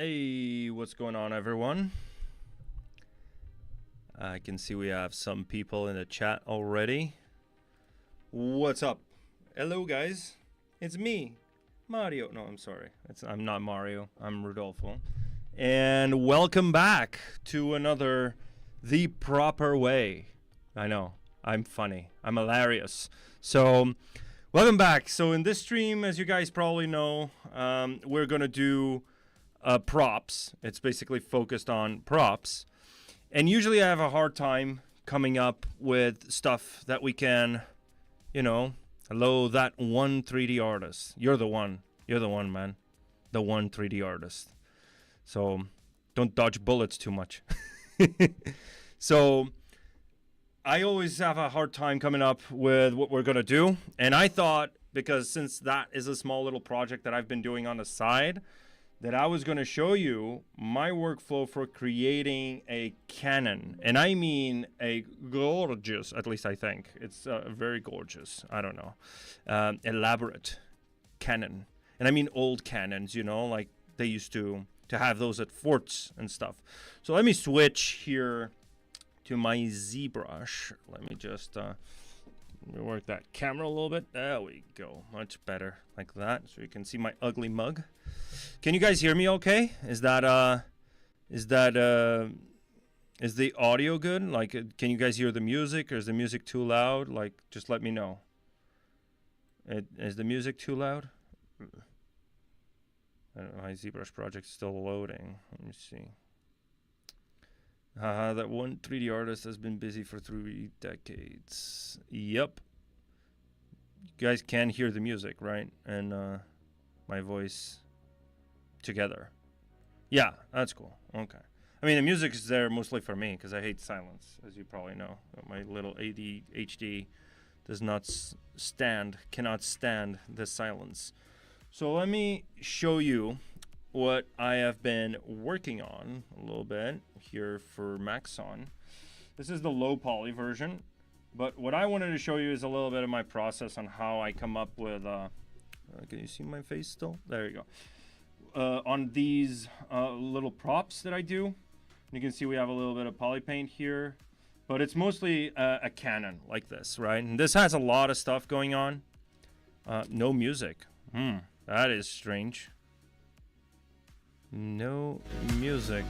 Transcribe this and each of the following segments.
Hey, what's going on, everyone? I can see we have some people in the chat already. What's up? Hello, guys. It's me, Mario. No, I'm sorry. I'm not Mario. I'm Rodolfo. And welcome back to another The Proper Way. I know. I'm funny. I'm hilarious. So, welcome back. So, in this stream, as you guys probably know, we're going to do props. It's basically focused on props. And usually I have a hard time coming up with stuff that we can, you know, hello, that one 3D artist. You're the one. You're the one, man. The one 3D artist. So don't dodge bullets too much. So I always have a hard time coming up with what we're going to do. And I thought, because since that is a small little project that I've been doing on the side, that I was going to show you my workflow for creating a cannon. And I mean a gorgeous, at least I think, it's very gorgeous, I don't know, elaborate cannon. And I mean old cannons, you know, like they used to have those at forts and stuff. So let me switch here to my ZBrush. Let me just work that camera a little bit. There we go, much better, like that, so you can see my ugly mug. Can you guys hear me okay? Is the audio good? Like, can you guys hear the music, or is the music too loud? Like, just let me know. Is the music too loud? I don't know, my ZBrush project's still loading. Let me see. That one 3D artist has been busy for 3 decades. Yep. You guys can hear the music, right? And my voice together. Yeah, that's cool. Okay. I mean, the music is there mostly for me because I hate silence, as you probably know. My little ADHD does not cannot stand the silence. So let me show you what I have been working on a little bit here for Maxon. This is the low poly version, but what I wanted to show you is a little bit of my process on how I come up with can you see my face still? There you go. On these little props that I do. You can see we have a little bit of poly paint here, but it's mostly a cannon like this, right? And this has a lot of stuff going on. No music. That is strange. No music.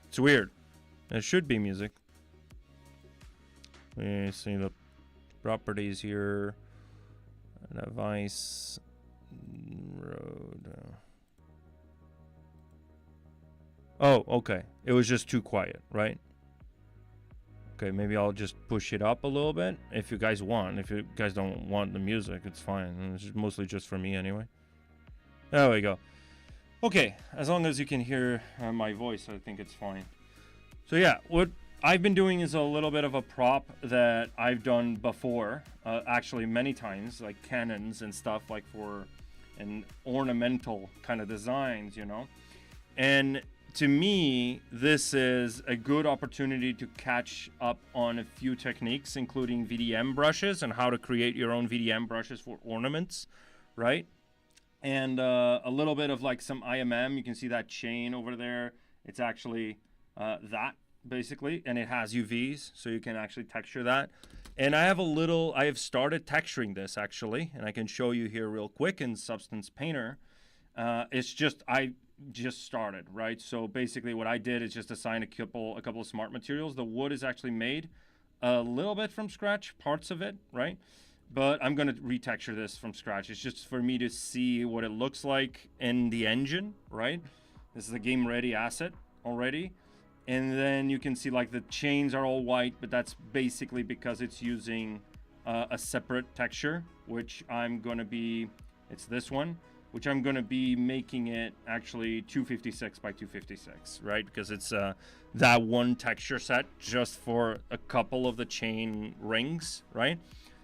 It's weird. There should be music. We see the properties here. Device road. Oh, okay. It was just too quiet, right? Okay, maybe I'll just push it up a little bit if you guys want. If you guys don't want the music, it's fine. It's mostly just for me anyway. There we go. Okay, as long as you can hear my voice, I think it's fine. So yeah, what I've been doing is a little bit of a prop that I've done before, actually many times, like cannons and stuff, like for an ornamental kind of designs, you know. And to me, this is a good opportunity to catch up on a few techniques, including VDM brushes and how to create your own VDM brushes for ornaments, right? And a little bit of like some IMM. You can see that chain over there. It's actually that basically, and it has UVs, so you can actually texture that. And I have started texturing this actually, and I can show you here real quick in Substance Painter. It's just, I just started, right? So basically what I did is just assign a couple of smart materials. The wood is actually made a little bit from scratch, parts of it, right? But I'm going to retexture this from scratch. It's just for me to see what it looks like in the engine, right? This is a game ready asset already. And then you can see like the chains are all white, but that's basically because it's using a separate texture, which I'm going to be, it's this one, which I'm going to be making it actually 256 by 256, right? Because it's that one texture set just for a couple of the chain rings, right?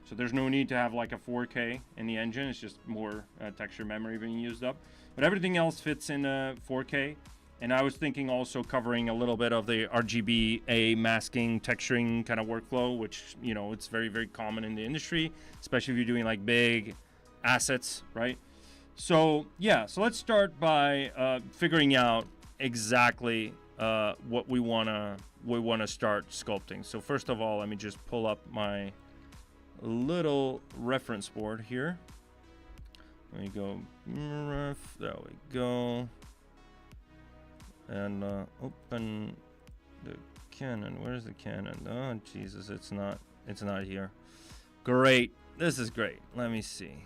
So there's no need to have like a 4K in the engine. It's just more texture memory being used up. But everything else fits in 4K. And I was thinking also covering a little bit of the RGBA masking, texturing kind of workflow, which, you know, it's very, very common in the industry, especially if you're doing like big assets, right? So yeah, so let's start by figuring out exactly what we wanna start sculpting. So first of all, let me just pull up my little reference board here. There we go. There we go. And open the Canon. Where's the Canon? Oh Jesus, it's not here. Great. This is great. Let me see.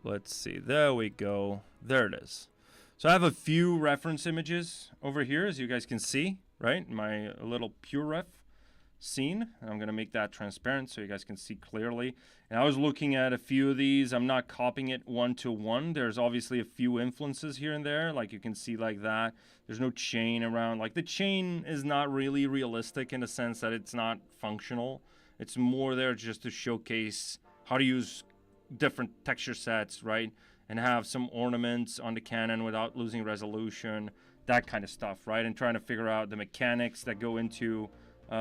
Let's see. There we go. There it is. So I have a few reference images over here, as you guys can see, right? My little pure ref scene. And I'm going to make that transparent so you guys can see clearly. And I was looking at a few of these. I'm not copying it one-to-one. There's obviously a few influences here and there, like you can see like that. There's no chain around. Like the chain is not really realistic in the sense that it's not functional. It's more there just to showcase how to use different texture sets, right? And have some ornaments on the Canon without losing resolution, that kind of stuff, right? And trying to figure out the mechanics that go into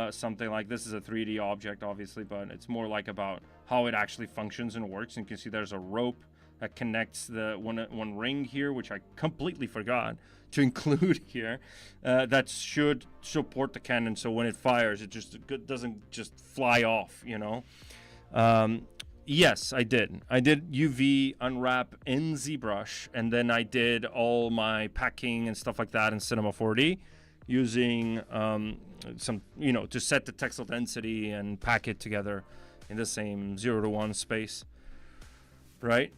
something like this. Is a 3D object, obviously, but it's more like about how it actually functions and works. And you can see there's a rope that connects the one ring here, which I completely forgot to include here, that should support the Canon, so when it fires, it just doesn't just fly off, you know. Yes, I did. I did UV unwrap in ZBrush, and then I did all my packing and stuff like that in Cinema 4D using some, you know, to set the textile density and pack it together in the same 0-to-1 space, right?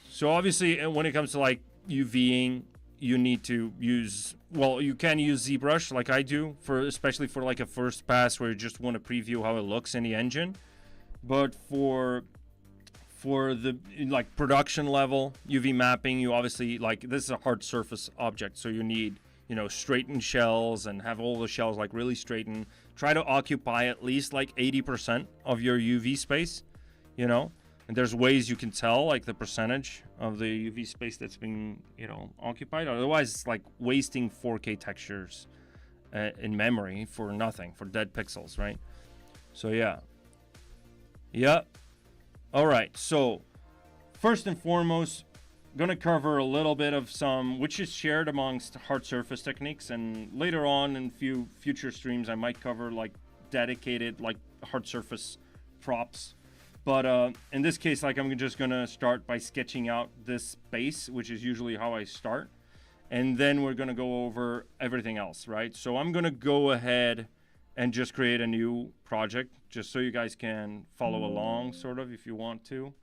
So obviously, when it comes to like UVing, you need to use, well, you can use ZBrush like I do, especially for like a first pass where you just want to preview how it looks in the engine. But for the like production level UV mapping, you obviously, like, this is a hard surface object, so you need, you know, straighten shells and have all the shells like really straighten. Try to occupy at least like 80% of your UV space, you know. And there's ways you can tell like the percentage of the UV space that's being, you know, occupied. Otherwise, it's like wasting 4K textures in memory for nothing, for dead pixels, right? So yeah. All right, so first and foremost, going to cover a little bit of some, which is shared amongst hard surface techniques, and later on in future streams, I might cover like dedicated like hard surface props. But in this case, like, I'm just going to start by sketching out this base, which is usually how I start. And then we're going to go over everything else, right? So I'm going to go ahead and just create a new project just so you guys can follow along, sort of, if you want to.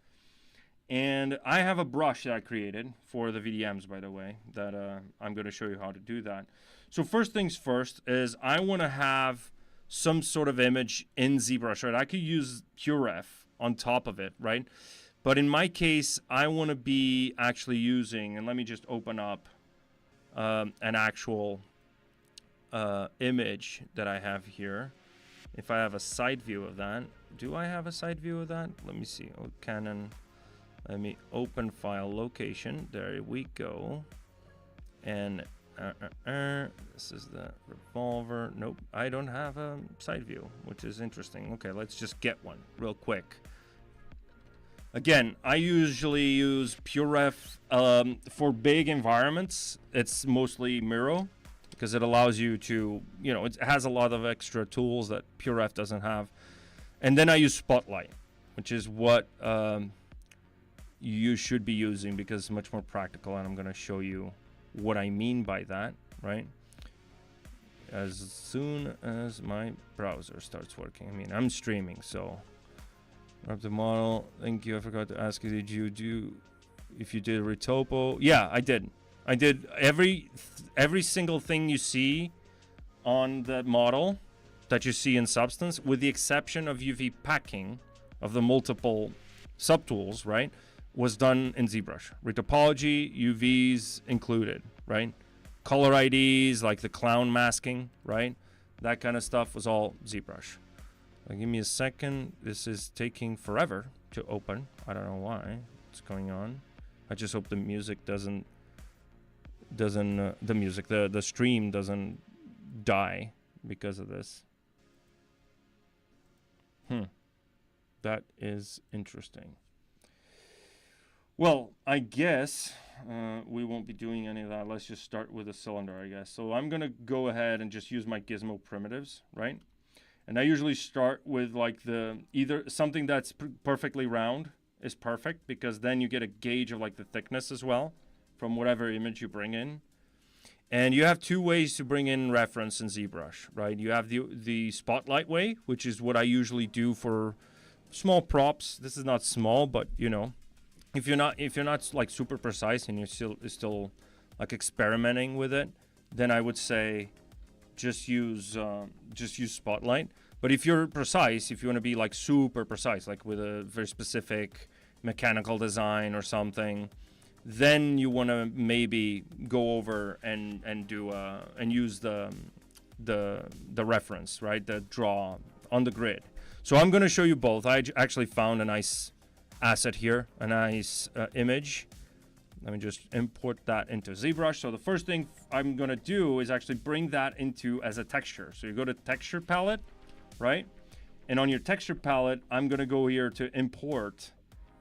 And I have a brush that I created for the VDMs, by the way, that I'm going to show you how to do that. So first things first is I want to have some sort of image in ZBrush, right? I could use PureRef on top of it, right? But in my case, I want to be actually using, and let me just open up an actual image that I have here. If I have a side view of that, do I have a side view of that? Let me see. Oh, Canon. Let me open file location. There we go. And this is the revolver. Nope, I don't have a side view, which is interesting. Okay, let's just get one real quick. Again, I usually use PureRef for big environments. It's mostly Miro, because it allows you to, you know, it has a lot of extra tools that PureRef doesn't have. And then I use Spotlight, which is what you should be using because it's much more practical, and I'm going to show you what I mean by that, right? As soon as my browser starts working. I mean, I'm streaming, so grab the model. Thank you. I forgot to ask you, did you do, if you did retopo? Yeah, I did. I did every single thing you see on the model that you see in Substance, with the exception of UV packing of the multiple subtools, right, was done in ZBrush. Retopology, UVs included, right? Color IDs, like the clown masking, right? That kind of stuff was all ZBrush. Give me a second. This is taking forever to open. I don't know why. What's going on? I just hope the music doesn't the stream doesn't die because of this. That is interesting. Well, I guess we won't be doing any of that. Let's just start with a cylinder, I guess. So I'm going to go ahead and just use my gizmo primitives, right? And I usually start with like either something that's perfectly round is perfect, because then you get a gauge of like the thickness as well from whatever image you bring in. And you have two ways to bring in reference in ZBrush, right? You have the spotlight way, which is what I usually do for small props. This is not small, but you know, if you're not like super precise and you're still like experimenting with it, then I would say just use spotlight. But if you're precise, if you want to be like super precise, like with a very specific mechanical design or something, then you want to maybe go over and use the reference, right? The draw on the grid. So I'm going to show you both. I actually found a nice asset here, a nice image. Let me just import that into ZBrush. So the first thing I'm going to do is actually bring that into as a texture. So you go to texture palette, right? And on your texture palette, I'm going to go here to import.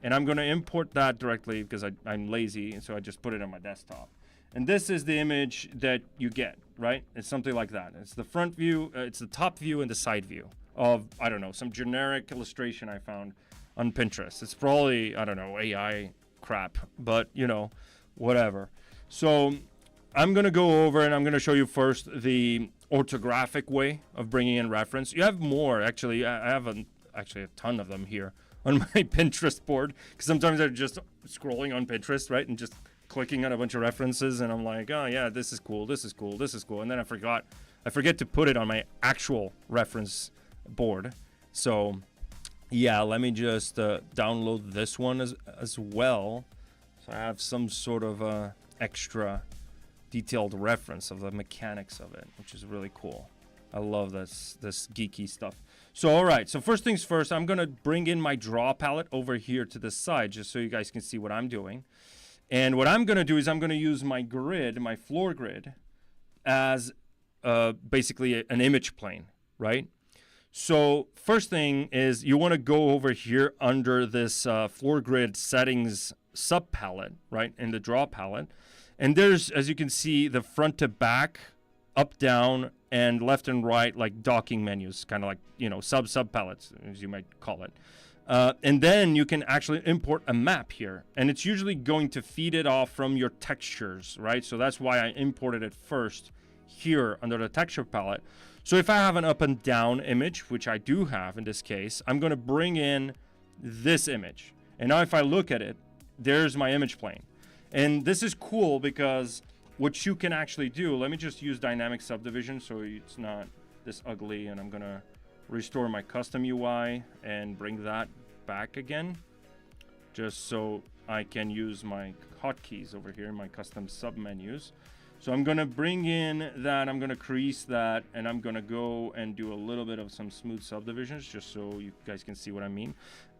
And I'm going to import that directly because I'm lazy, and so I just put it on my desktop. And this is the image that you get, right? It's something like that. It's the front view, it's the top view and the side view of, I don't know, some generic illustration I found on Pinterest. It's probably, I don't know, AI crap, but, you know, whatever. So I'm going to go over and I'm going to show you first the orthographic way of bringing in reference. You have more, actually. I have actually a ton of them here on my Pinterest board, because sometimes I'm just scrolling on Pinterest, right, and just clicking on a bunch of references, and I'm like, oh yeah, this is cool, this is cool, this is cool, and then I forget to put it on my actual reference board. So yeah, let me just download this one as well, so I have some sort of extra detailed reference of the mechanics of it, which is really cool. I love this geeky stuff. So, all right. So first things first, I'm going to bring in my draw palette over here to the side, just so you guys can see what I'm doing. And what I'm going to do is I'm going to use my grid, my floor grid, as basically an image plane, right? So first thing is you want to go over here under this floor grid settings sub palette, right, in the draw palette. And there's, as you can see, the front to back, up, down, and left and right, like docking menus, kind of like, you know, sub palettes, as you might call it. And then you can actually import a map here, and it's usually going to feed it off from your textures, right? So that's why I imported it first here under the texture palette. So if I have an up and down image, which I do have in this case, I'm going to bring in this image. And now if I look at it, there's my image plane. And this is cool because what you can actually do, let me just use dynamic subdivision so it's not this ugly, and I'm going to restore my custom UI and bring that back again, just so I can use my hotkeys over here in my custom submenus. So I'm going to bring in that, I'm going to crease that, and I'm going to go and do a little bit of some smooth subdivisions just so you guys can see what I mean.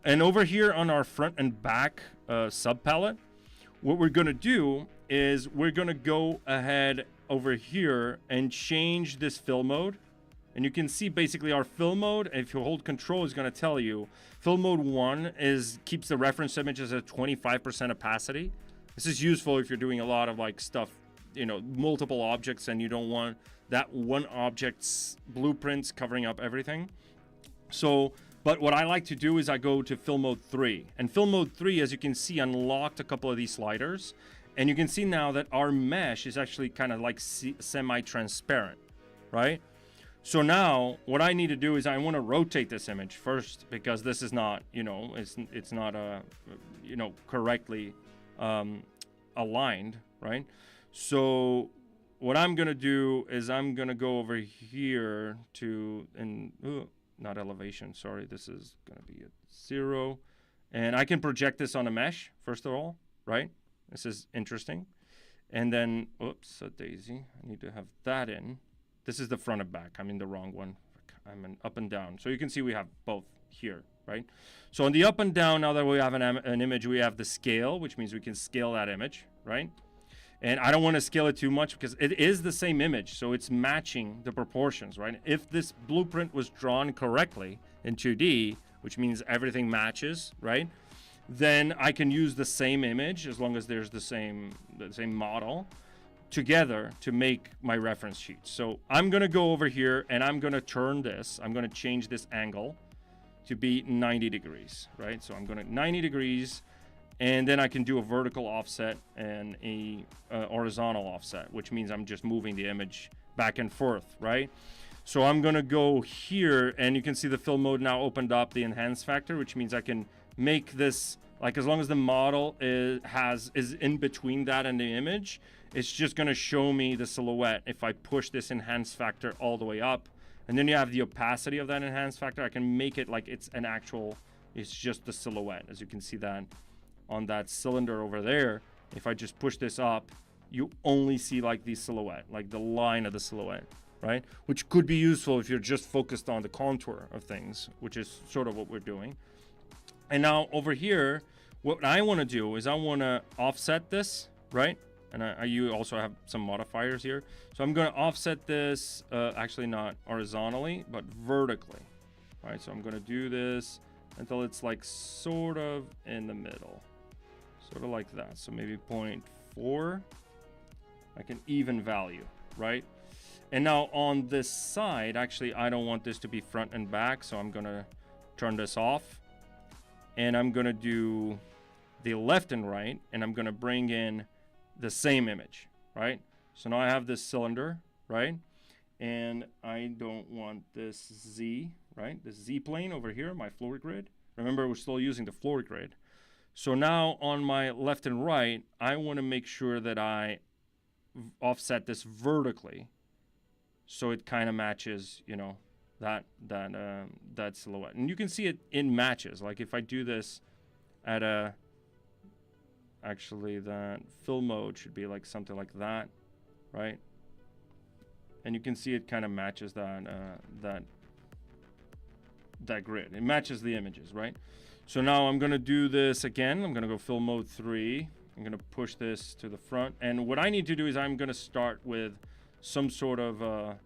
And over here on our front and back sub palette, what we're going to do is we're going to go ahead over here and change this fill mode. And you can see basically our fill mode, if you hold control, is going to tell you fill mode 1 keeps the reference images at 25% opacity. This is useful if you're doing a lot of like stuff, you know, multiple objects, and you don't want that one object's blueprints covering up everything. So, but what I like to do is I go to fill mode 3, and fill mode 3, as you can see, unlocked a couple of these sliders. And you can see now that our mesh is actually kind of like semi-transparent, right? So now what I need to do is I want to rotate this image first, because this is not, you know, it's not you know, correctly aligned, right? So what I'm going to do is I'm going to go over here to, not elevation, sorry, this is going to be at 0. And I can project this on a mesh, first of all, right? This is interesting. And then, oops, a daisy. I need to have that in. This is the front and back. I'm in the wrong one. I'm in up and down. So you can see we have both here, right? So on the up and down, now that we have an image, we have the scale, which means we can scale that image, right? And I don't want to scale it too much because it is the same image, so it's matching the proportions, right? If this blueprint was drawn correctly in 2D, which means everything matches, right? Then I can use the same image as long as there's the same model together to make my reference sheet. So I'm gonna go over here and I'm gonna turn this. I'm gonna change this angle to be 90 degrees, right? So I'm gonna 90 degrees. And then I can do a vertical offset and a horizontal offset, which means I'm just moving the image back and forth, right? So I'm gonna go here, and you can see the fill mode now opened up the enhance factor, which means I can make this, like, as long as the model is in between that and the image, it's just gonna show me the silhouette if I push this enhance factor all the way up. And then you have the opacity of that enhance factor. I can make it like it's just the silhouette, as you can see that on that cylinder over there. If I just push this up, you only see like the silhouette, like the line of the silhouette, right? Which could be useful if you're just focused on the contour of things, which is sort of what we're doing. And now over here, what I want to do is I want to offset this, right? And you also have some modifiers here. So I'm going to offset this, actually not horizontally, but vertically, right? So I'm going to do this until it's like sort of in the middle. Sort of like that. So maybe 0.4, like an even value, right? And now on this side, actually, I don't want this to be front and back. So I'm going to turn this off. And I'm going to do the left and right. And I'm going to bring in the same image, right? So now I have this cylinder, right? And I don't want this Z, right? This Z plane over here, my floor grid. Remember, we're still using the floor grid. So now on my left and right, I want to make sure that I offset this vertically, so it kind of matches, you know, that silhouette. And you can see it in matches. Like if I do this at actually that fill mode should be like something like that, right? And you can see it kind of matches that grid. It matches the images, right? So now I'm gonna do this again. I'm gonna go fill mode 3. I'm gonna push this to the front. And what I need to do is I'm gonna start with some sort of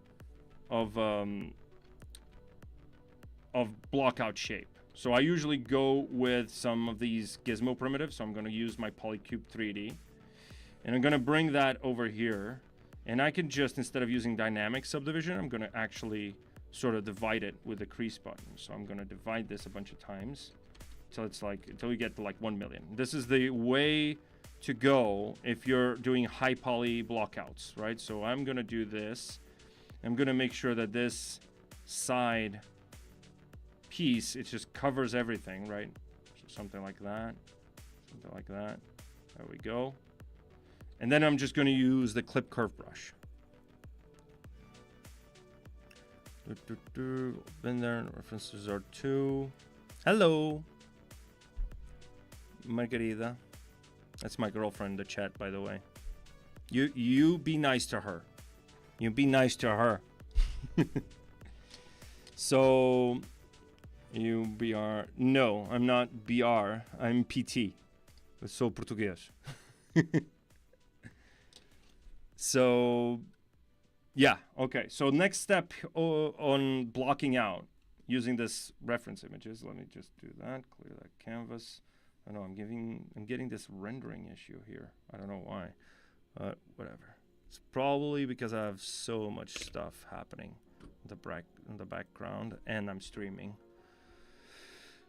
block out shape. So I usually go with some of these gizmo primitives. So I'm gonna use my Polycube 3D. And I'm gonna bring that over here. And I can just, instead of using dynamic subdivision, I'm gonna actually sort of divide it with the crease button. So I'm gonna divide this a bunch of times until you get to like 1 million. This is the way to go if you're doing high poly blockouts, right? So I'm gonna do this. I'm gonna make sure that this side piece, it just covers everything, right? So something like that, something like that. There we go. And then I'm just gonna use the clip curve brush. Been there, references are 2. Hello, Margarita. That's my girlfriend in the chat, by the way. You be nice to her. You be nice to her. So, you BR. No, I'm not BR. I'm PT. Sou português. So, yeah, okay. So next step on blocking out using this reference images. Let me just do that. Clear that canvas. I know I'm getting this rendering issue here. I don't know why. Whatever. It's probably because I have so much stuff happening in the background, and I'm streaming.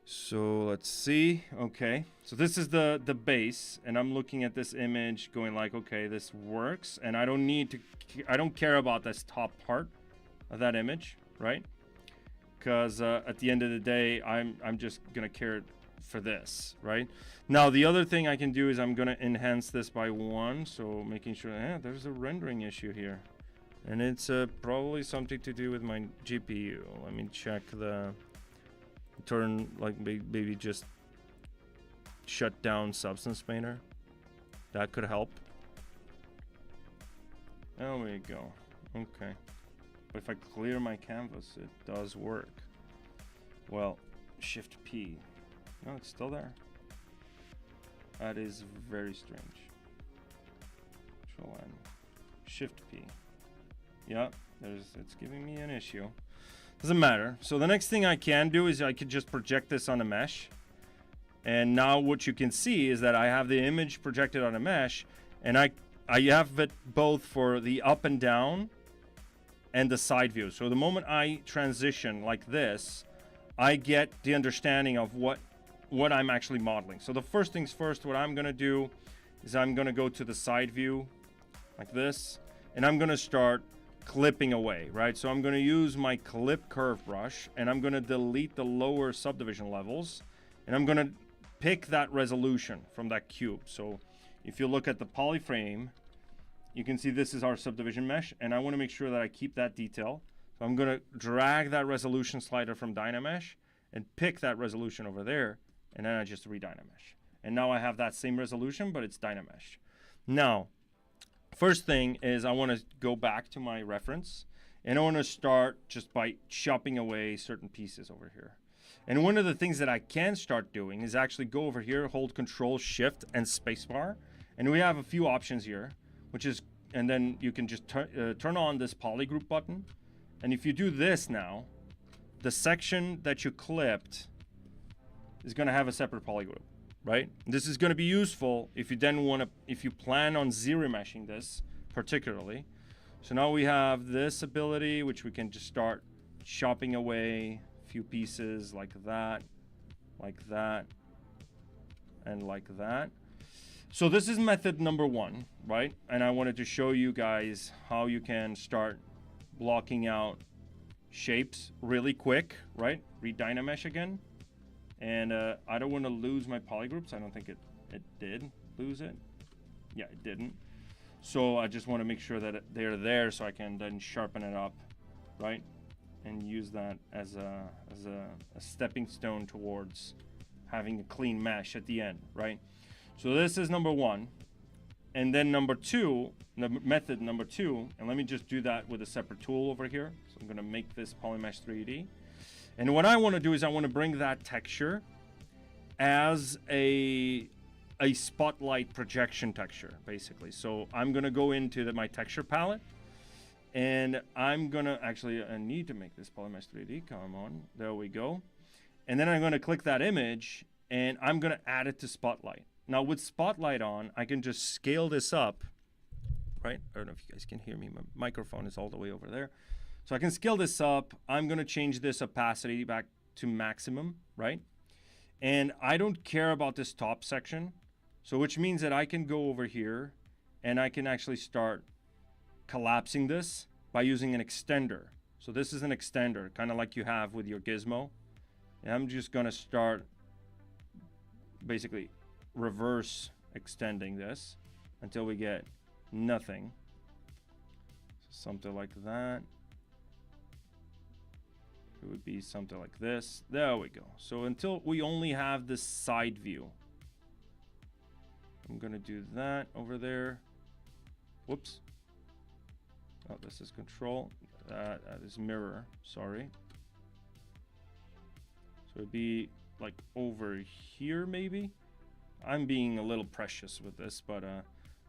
So let's see. Okay, so this is the base, and I'm looking at this image going like, okay, this works, and I don't care about this top part of that image, right? Because at the end of the day, I'm just gonna care for this, right? Now the other thing I can do is I'm gonna enhance this by 1, so making sure there's a rendering issue here, and it's probably something to do with my GPU. Let me check the turn, like maybe just shut down Substance Painter. That could help. There we go. Okay, but if I clear my canvas, it does work. Well, Shift P. No, it's still there. That is very strange. Control N, Shift P. Yeah, it's giving me an issue. Doesn't matter. So the next thing I can do is I could just project this on a mesh. And now what you can see is that I have the image projected on a mesh, and I have it both for the up and down and the side view. So the moment I transition like this, I get the understanding of what I'm actually modeling. So the first things first, what I'm gonna do is I'm gonna go to the side view like this, and I'm gonna start clipping away, right? So I'm gonna use my clip curve brush, and I'm gonna delete the lower subdivision levels, and I'm gonna pick that resolution from that cube. So if you look at the polyframe, you can see this is our subdivision mesh, and I want to make sure that I keep that detail. So I'm going to drag that resolution slider from Dynamesh and pick that resolution over there, and then I just re-Dynamesh. And now I have that same resolution, but it's Dynamesh. Now, first thing is I want to go back to my reference, and I want to start just by chopping away certain pieces over here. And one of the things that I can start doing is actually go over here, hold Control, Shift, and Spacebar. And we have a few options here, which is, and then you can just turn on this polygroup button. And if you do this now, the section that you clipped is going to have a separate polygroup, right? This is going to be useful if you then want to, if you plan on Z-remeshing this particularly. So now we have this ability, which we can just start chopping away few pieces like that, and like that. So this is method number one, right? And I wanted to show you guys how you can start blocking out shapes really quick, right? Re-Dynamesh again. And I don't want to lose my polygroups. I don't think it did lose it. Yeah, it didn't. So I just want to make sure that they're there so I can then sharpen it up, right? And use that as a stepping stone towards having a clean mesh at the end, right? So this is number one. And then number two, method number two, and let me just do that with a separate tool over here. So I'm gonna make this Polymesh 3D. And what I wanna do is I wanna bring that texture as a spotlight projection texture, basically. So I'm gonna go into my texture palette, and I'm gonna actually, I need to make this Polymesh 3D, come on, there we go. And then I'm gonna click that image, and I'm gonna add it to Spotlight. Now with Spotlight on, I can just scale this up, right? I don't know if you guys can hear me, my microphone is all the way over there. So I can scale this up, I'm gonna change this opacity back to maximum, right? And I don't care about this top section, so which means that I can go over here, and I can actually start collapsing this by using an extender. So this is an extender, kind of like you have with your gizmo. And I'm just gonna start basically reverse extending this until we get nothing. So something like that. It would be something like this. There we go. So until we only have this side view. I'm gonna do that over there. Whoops. Oh, this is Control. That is mirror. Sorry. So it'd be like over here, maybe. I'm being a little precious with this, but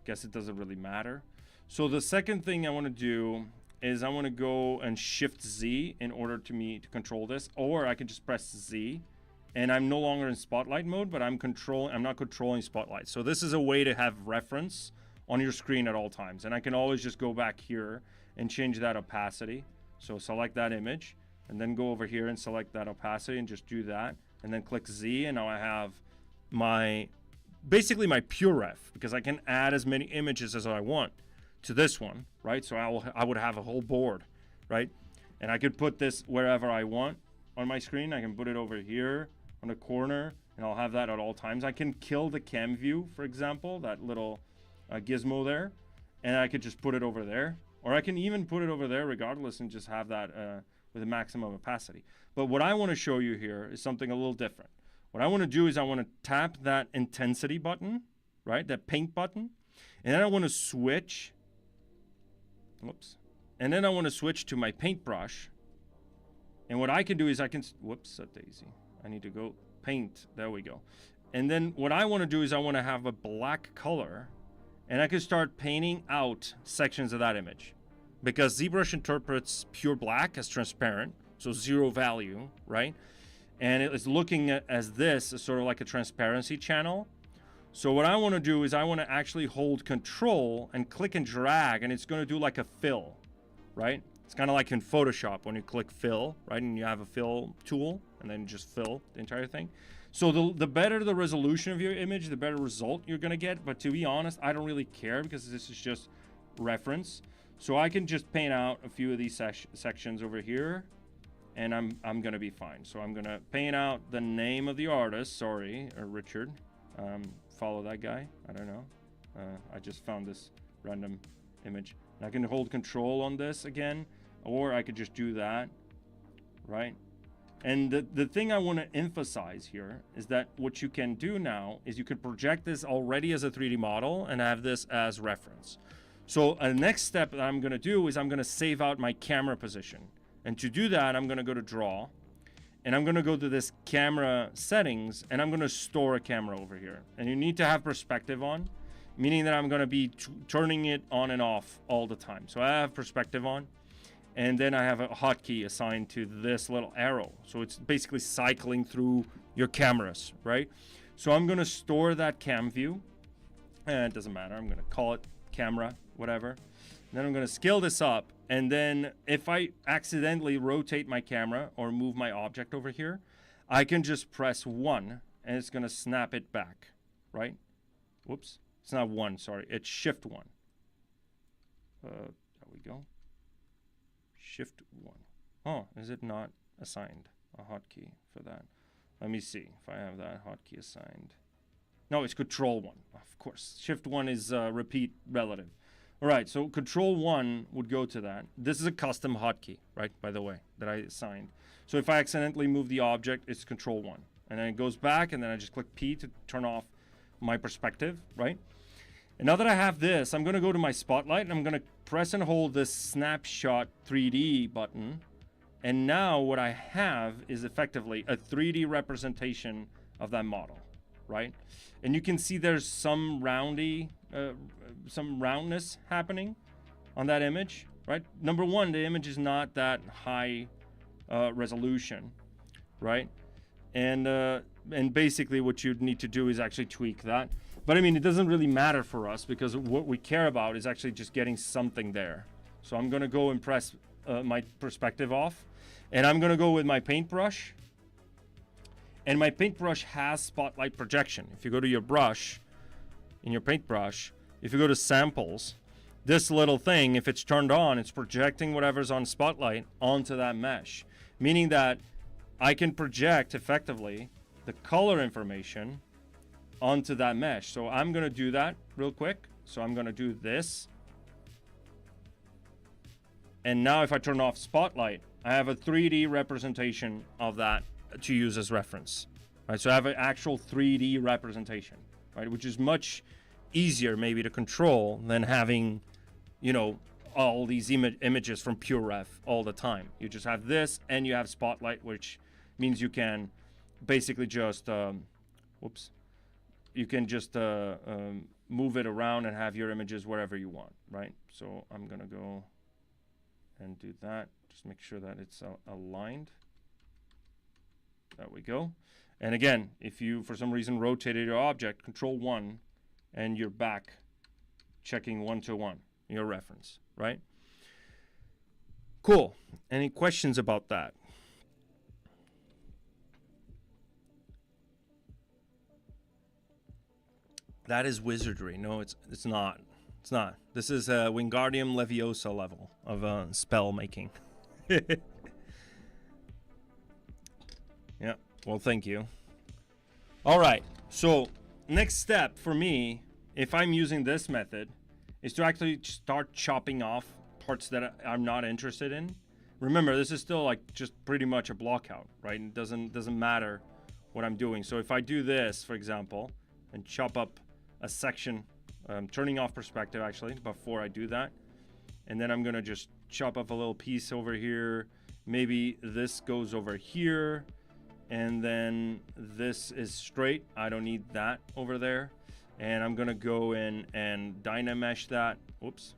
guess it doesn't really matter. So the second thing I want to do is I want to go and Shift Z in order to control this, or I can just press Z, and I'm no longer in Spotlight mode, but I'm not controlling Spotlight. So this is a way to have reference on your screen at all times, and I can always just go back here and change that opacity. So select that image, and then go over here and select that opacity and just do that, and then click Z, and now I have basically my pure ref, because I can add as many images as I want to this one, right? So I would have a whole board, right? And I could put this wherever I want on my screen. I can put it over here on the corner, and I'll have that at all times. I can kill the cam view, for example, that little gizmo there, and I could just put it over there, or I can even put it over there regardless and just have that with a maximum opacity. But what I want to show you here is something a little different. What I want to do is I want to tap that intensity button, right? That paint button. And then I want to switch. Whoops. And then I want to switch to my paintbrush. And what I can do is I can, whoops, a daisy. I need to go paint. There we go. And then what I want to do is I want to have a black color. and I can start painting out sections of that image. Because ZBrush interprets pure black as transparent, so 0 value, right? And it is looking at as this as sort of like a transparency channel. So what I want to do is I want to actually hold control and click and drag, and it's going to do like a fill, right? It's kind of like in Photoshop when you click fill, right? And you have a fill tool, and then just fill the entire thing. So the better the resolution of your image, the better result you're going to get. But to be honest, I don't really care because this is just reference. So I can just paint out a few of these sections over here, and I'm going to be fine. So I'm going to paint out the name of the artist, sorry, or Richard. Follow that guy, I don't know. I just found this random image. And I can hold control on this again, or I could just do that, right? And the thing I want to emphasize here is that what you can do now is you could project this already as a 3D model and have this as reference. So the next step that I'm going to do is I'm going to save out my camera position. And to do that, I'm going to go to Draw. And I'm going to go to this camera settings, and I'm going to store a camera over here. And you need to have perspective on, meaning that I'm going to be turning it on and off all the time. So I have perspective on, and then I have a hotkey assigned to this little arrow. So it's basically cycling through your cameras, right? So I'm going to store that cam view, and it doesn't matter. I'm going to call it camera, whatever. And then I'm going to scale this up. And then if I accidentally rotate my camera or move my object over here, I can just press 1 and it's going to snap it back, right? Whoops. It's not 1, sorry. It's Shift 1. There we go. Shift 1. Oh, is it not assigned a hotkey for that? Let me see if I have that hotkey assigned. No, it's Control 1. Of course. Shift 1 is repeat relative. All right, so Control 1 would go to that. This is a custom hotkey, right, by the way, that I assigned. So if I accidentally move the object, it's Control 1. And then it goes back, and then I just click P to turn off my perspective, right? And now that I have this, I'm going to go to my spotlight, and I'm going to press and hold this Snapshot 3D button. And now what I have is effectively a 3D representation of that model, right? And you can see there's some roundness happening on that image, right? Number one, the image is not that high resolution, right? And basically what you'd need to do is actually tweak that. But I mean, it doesn't really matter for us because what we care about is actually just getting something there. So I'm going to go and press my perspective off, and I'm going to go with my paintbrush. And my paintbrush has spotlight projection. If you go to your brush, in your paintbrush, if you go to samples, this little thing, if it's turned on, it's projecting whatever's on spotlight onto that mesh. Meaning that I can project effectively the color information onto that mesh. So I'm going to do that real quick. So I'm going to do this. And now if I turn off spotlight, I have a 3D representation of that to use as reference, right? So I have an actual 3D representation, right? Which is much easier maybe to control than having, you know, all these images from PureRef all the time. You just have this and you have spotlight, which means you can basically just, you can just move it around and have your images wherever you want, right? So I'm gonna go and do that. Just make sure that it's aligned. There we go. And again, if you for some reason rotated your object, Control 1, and you're back checking 1-to-1 your reference, right? Cool. Any questions about that? That is wizardry. No, it's not. It's not. This is a Wingardium Leviosa level of spell making. Yeah. Well, thank you. All right. So next step for me, if I'm using this method, is to actually start chopping off parts that I'm not interested in. Remember, this is still like just pretty much a block out, right? It doesn't matter what I'm doing. So if I do this, for example, and chop up a section, turning off perspective actually before I do that, and then I'm gonna just chop up a little piece over here. Maybe this goes over here, and then this is straight. I don't need that over there. And I'm gonna go in and dynamesh that. Oops,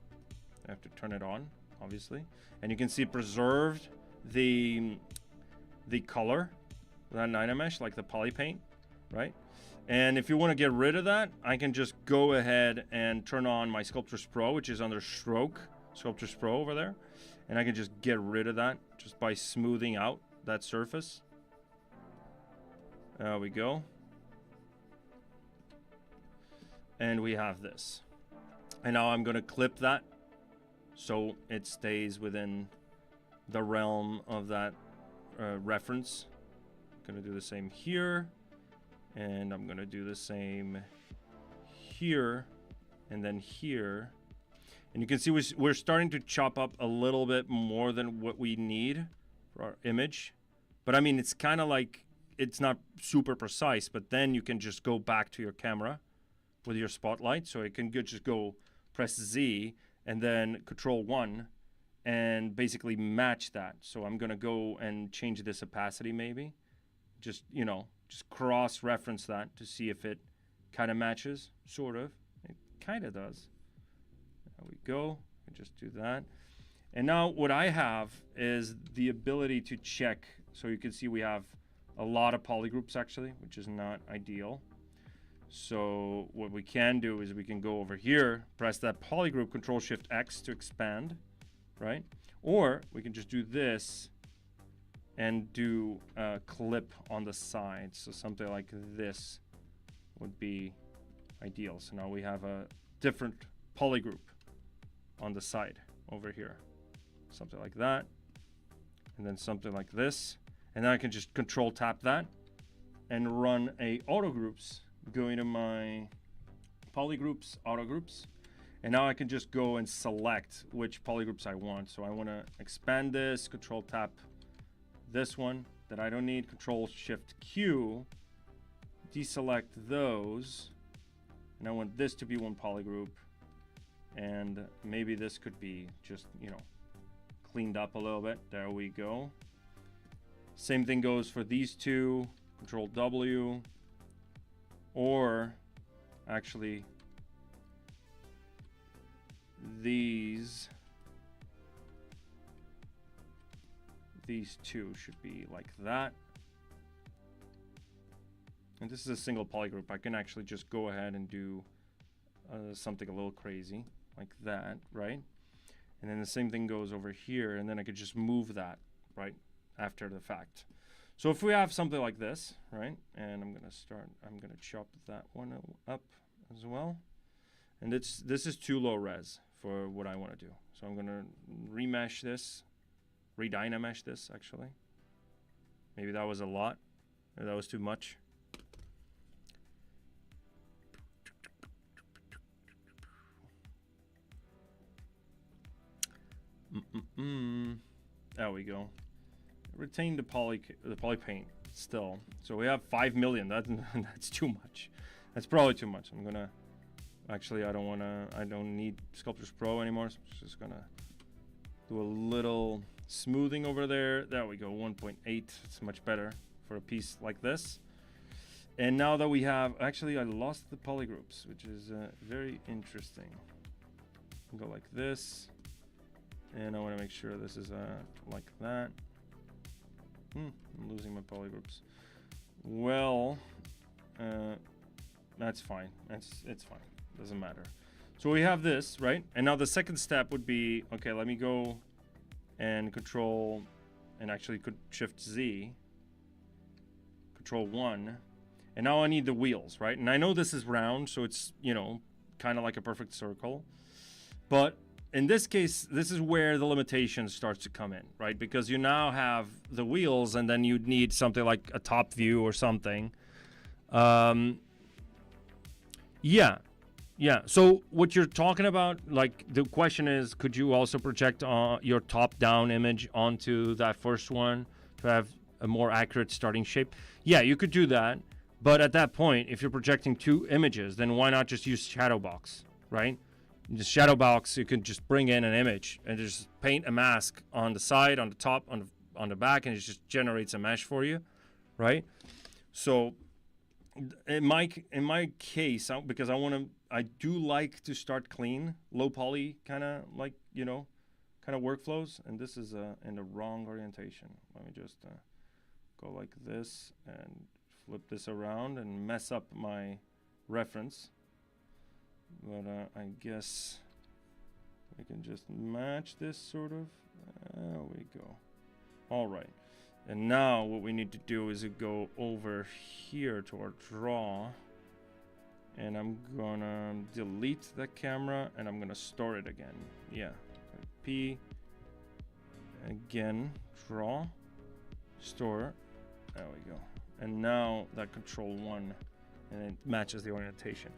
I have to turn it on, obviously. And you can see preserved the color, that dynamesh, like the poly paint, right? And if you want to get rid of that, I can just go ahead and turn on my Sculptors Pro, which is under Stroke, Sculptors Pro over there. And I can just get rid of that just by smoothing out that surface. There we go. And we have this. And now I'm going to clip that so it stays within the realm of that reference. I'm going to do the same here. And I'm going to do the same here. And then here. And you can see we're starting to chop up a little bit more than what we need for our image. But I mean, it's kind of like, it's not super precise, but then you can just go back to your camera with your spotlight. So it can just go press Z and then Control 1 and basically match that. So I'm going to go and change this opacity maybe. Just, you know, just cross-reference that to see if it kind of matches, sort of. It kind of does. There we go. Just do that. And now what I have is the ability to check. So you can see we have a lot of polygroups actually, which is not ideal. So what we can do is we can go over here, press that polygroup, Control Shift X to expand, right? Or we can just do this and do a clip on the side. So something like this would be ideal. So now we have a different polygroup on the side over here. Something like that. And then something like this. And then I can just Control tap that and run a auto groups, going to my polygroups, auto groups. And now I can just go and select which polygroups I want. So I want to expand this, Control tap this one that I don't need, Control Shift Q, deselect those. And I want this to be one polygroup. And maybe this could be just, you know, cleaned up a little bit. There we go. Same thing goes for these two, Control W, or actually these two should be like that. And this is a single polygroup. I can actually just go ahead and do something a little crazy like that, right? And then the same thing goes over here, and then I could just move that right after the fact. So if we have something like this, right, and I'm gonna chop that one up as well. And this is too low res for what I want to do. So I'm gonna remesh this, redynamesh this actually. Maybe that was a lot, or that was too much. There we go. Retain the poly paint still. So we have 5 million. That's too much. That's probably too much. I'm gonna actually I don't need Sculptors Pro anymore. So I'm just gonna do a little smoothing over there. There we go. 1.8. It's much better for a piece like this. And now that we have, actually I lost the polygroups, which is very interesting. Go like this. And I want to make sure this is like that. I'm losing my polygroups. Well, that's fine. It's fine. Doesn't matter. So we have this, right? And now the second step would be, okay, let me go and Control, and actually could Shift Z, Control 1. And now I need the wheels, right? And I know this is round, so it's, you know, kind of like a perfect circle. But in this case, this is where the limitation starts to come in, right? Because you now have the wheels, and then you'd need something like a top view or something. Yeah. So what you're talking about, like the question is, could you also project your top-down image onto that first one to have a more accurate starting shape? Yeah, you could do that. But at that point, if you're projecting two images, then why not just use shadow box, right? The shadow box, you can just bring in an image and just paint a mask on the side, on the top, on the back, and it just generates a mesh for you, right? So in my case, because I do like to start clean, low poly kind of like, you know, kind of workflows. And this is in the wrong orientation. Let me just go like this and flip this around and mess up my reference. But I guess we can just match this sort of. There we go. All right. And now what we need to do is go over here to our draw. And I'm gonna delete the camera and I'm gonna store it again. Yeah. P. Again. Draw. Store. There we go. And now that control 1. And it matches the orientation.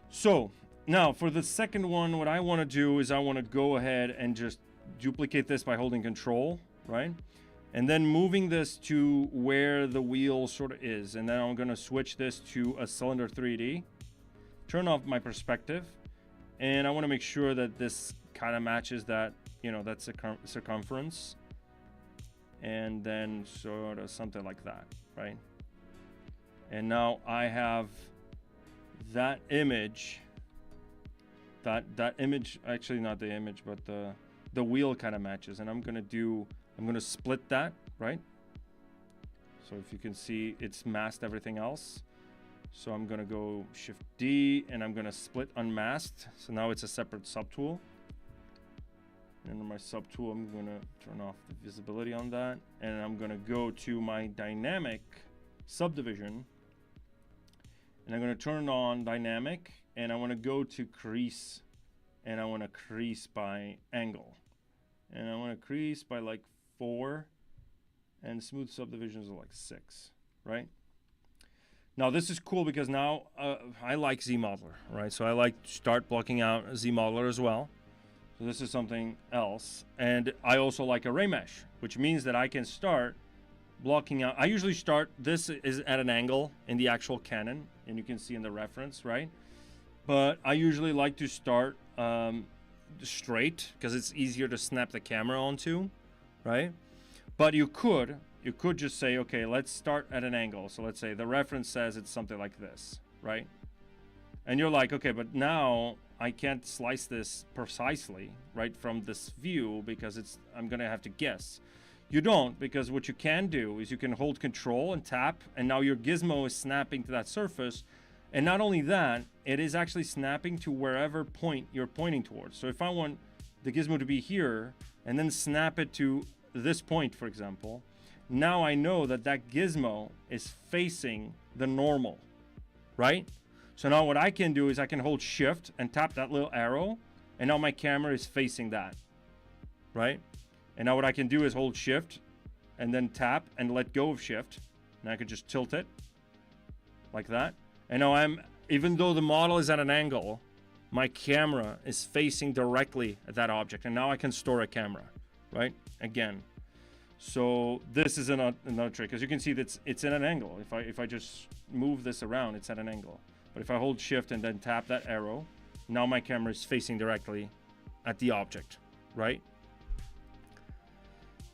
So now for the second one, what I want to do is I want to go ahead and just duplicate this by holding control, right? And then moving this to where the wheel sort of is. And then I'm going to switch this to a cylinder 3D. Turn off my perspective. And I want to make sure that this kind of matches that, you know, that circumference. And then sort of something like that, right? And now I have that image. That image, actually not the image, but the wheel kind of matches. And I'm going to split that, right? So if you can see, it's masked everything else. So I'm going to go Shift D and I'm going to split unmasked. So now it's a separate subtool. And in my subtool, I'm going to turn off the visibility on that. And I'm going to go to my dynamic subdivision. And I'm going to turn on dynamic. And I want to go to crease. And I want to crease by angle. And I want to crease by like 4. And smooth subdivisions are like 6, right? Now this is cool because now I like ZModeler, right? So I like to start blocking out ZModeler as well. So this is something else. And I also like array mesh, which means that I can start blocking out. I usually start, this is at an angle in the actual Canon, and you can see in the reference, right? But I usually like to start straight because it's easier to snap the camera onto, right? But you could just say, okay, let's start at an angle. So let's say the reference says it's something like this, right? And you're like, okay, but now I can't slice this precisely, right, from this view because I'm gonna have to guess. You don't, because what you can do is you can hold control and tap, and now your gizmo is snapping to that surface. And not only that, it is actually snapping to wherever point you're pointing towards. So if I want the gizmo to be here and then snap it to this point, for example, now I know that that gizmo is facing the normal, right? So now what I can do is I can hold shift and tap that little arrow, and now my camera is facing that, right? And now what I can do is hold shift and then tap and let go of shift. And I could just tilt it like that. And now even though the model is at an angle, my camera is facing directly at that object. And now I can store a camera, right? Again. So this is another trick. As you can see, it's at an angle. If I just move this around, it's at an angle. But if I hold shift and then tap that arrow, now my camera is facing directly at the object, right?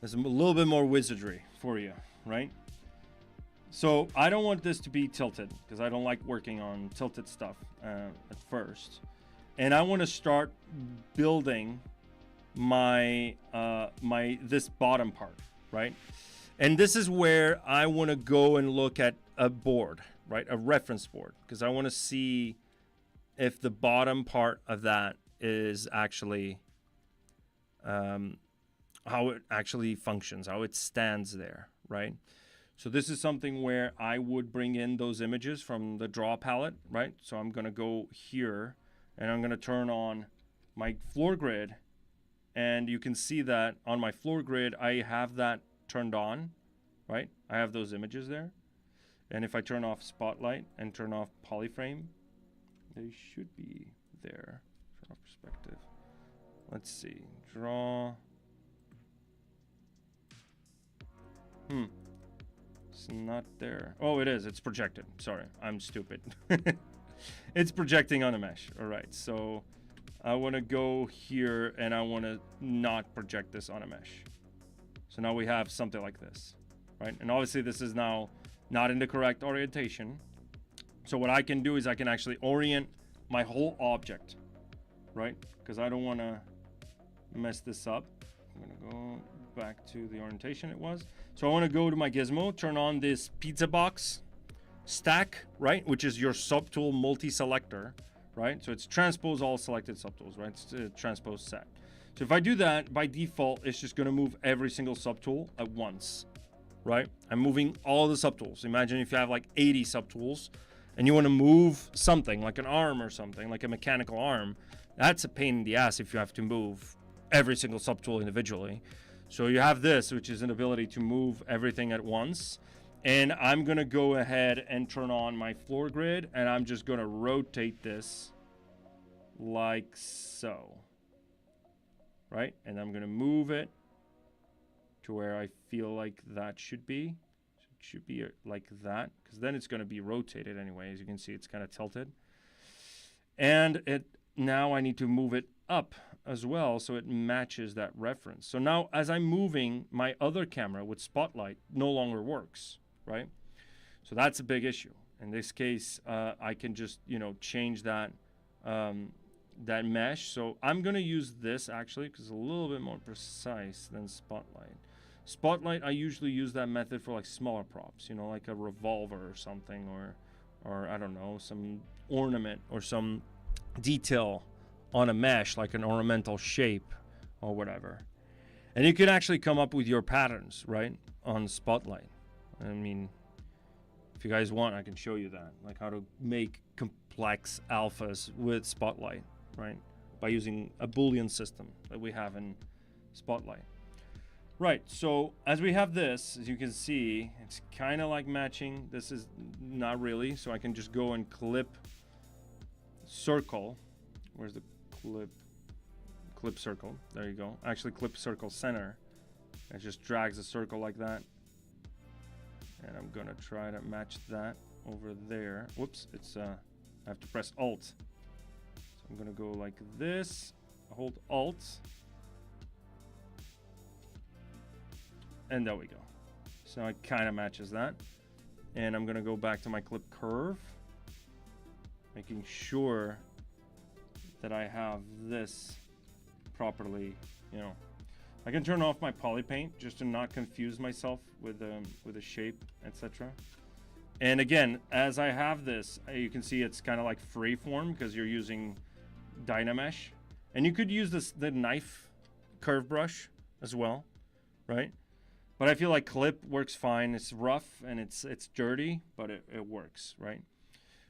There's a little bit more wizardry for you, right? So I don't want this to be tilted because I don't like working on tilted stuff at first. And I want to start building this bottom part, right? And this is where I want to go and look at a board, right? A reference board, because I want to see if the bottom part of that is actually how it actually functions, how it stands there, right? So this is something where I would bring in those images from the draw palette, right? So I'm going to go here and I'm going to turn on my floor grid. And you can see that on my floor grid, I have that turned on, right? I have those images there. And if I turn off spotlight and turn off polyframe, they should be there. Turn off perspective. Let's see. Draw. It's not there. Oh, it is. It's projected. Sorry, I'm stupid. It's projecting on a mesh. All right, so I want to go here and I want to not project this on a mesh. So now we have something like this, right? And obviously this is now not in the correct orientation. So what I can do is I can actually orient my whole object, right? Because I don't want to mess this up. I'm going to go back to the orientation it was. So I want to go to my gizmo, turn on this pizza box stack, right? Which is your subtool multi-selector, right? So it's transpose all selected subtools, right? It's a transpose set. So if I do that, by default, it's just going to move every single subtool at once, right? I'm moving all the subtools. Imagine if you have like 80 subtools and you want to move something like an arm or something, like a mechanical arm. That's a pain in the ass if you have to move every single subtool individually. So you have this, which is an ability to move everything at once. And I'm going to go ahead and turn on my floor grid, and I'm just going to rotate this like so, right? And I'm going to move it to where I feel like that should be. It should be like that, because then it's going to be rotated anyway. As you can see, it's kind of tilted. And now I need to move it up as well so it matches that reference. So now as I'm moving, my other camera with spotlight no longer works, right? So that's a big issue. In this case, I can just, change that that mesh. So I'm going to use this actually because it's a little bit more precise than spotlight. Spotlight, I usually use that method for like smaller props, like a revolver or something, or I don't know, some ornament or some detail on a mesh, like an ornamental shape or whatever. And you can actually come up with your patterns, right, on Spotlight. I mean, if you guys want, I can show you that, like how to make complex alphas with Spotlight, right, by using a Boolean system that we have in Spotlight. Right, so as we have this, as you can see, it's kind of like matching. This is not really, so I can just go and clip circle. Where's the clip circle? There you go. Actually, clip circle center. It just drags a circle like that. And I'm gonna try to match that over there. Whoops, it's I have to press Alt. So I'm gonna go like this, hold Alt. And there we go. So it kind of matches that. And I'm gonna go back to my clip curve, making sure that I have this properly, I can turn off my poly paint just to not confuse myself with a shape, etc. And again, as I have this, you can see it's kind of like freeform because you're using Dynamesh. And you could use the knife curve brush as well, right? But I feel like clip works fine. It's rough and it's dirty, but it works, right?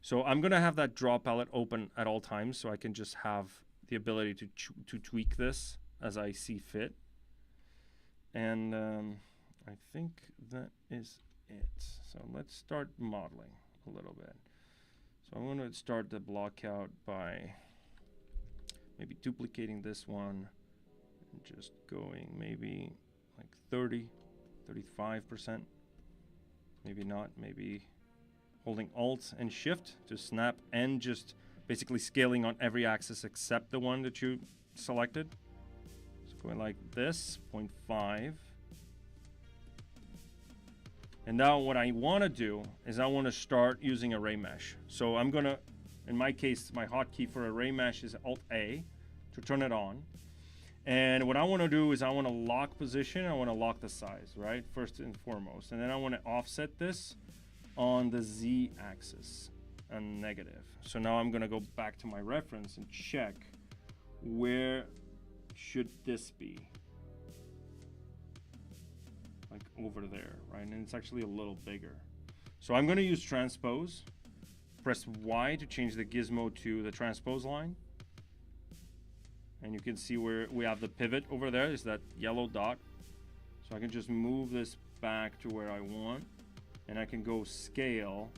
So I'm going to have that draw palette open at all times so I can just have the ability to tweak this as I see fit. And I think that is it. So let's start modeling a little bit. So I'm going to start the block out by maybe duplicating this one and just going maybe like 30, 35%. Maybe not, maybe holding Alt and Shift to snap and just basically scaling on every axis except the one that you selected. So going like this, 0.5. And now what I want to do is I want to start using array mesh. So I'm going to, in my case, my hotkey for array mesh is Alt-A to turn it on. And what I want to do is I want to lock position. I want to lock the size, right? First and foremost. And then I want to offset this on the Z axis and negative. So now I'm going to go back to my reference and check where should this be? Like over there, right? And it's actually a little bigger. So I'm going to use transpose. Press Y to change the gizmo to the transpose line. And you can see where we have the pivot over there is that yellow dot. So I can just move this back to where I want. And I can go scale,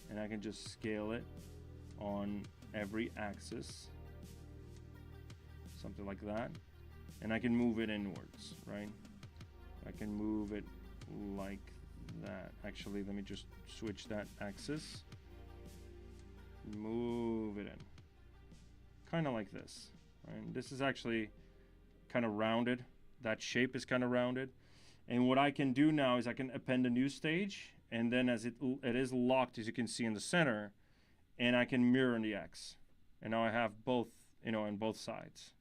and I can just scale it on every axis. Something like that. And I can move it inwards, right? I can move it like that. Actually, let me just switch that axis. Move it in. Kind of like this. Right? This is actually kind of rounded. That shape is kind of rounded. And what I can do now is I can append a new stage, and then as it is locked, as you can see in the center, and I can mirror in the X. And now I have both, you know, on both sides.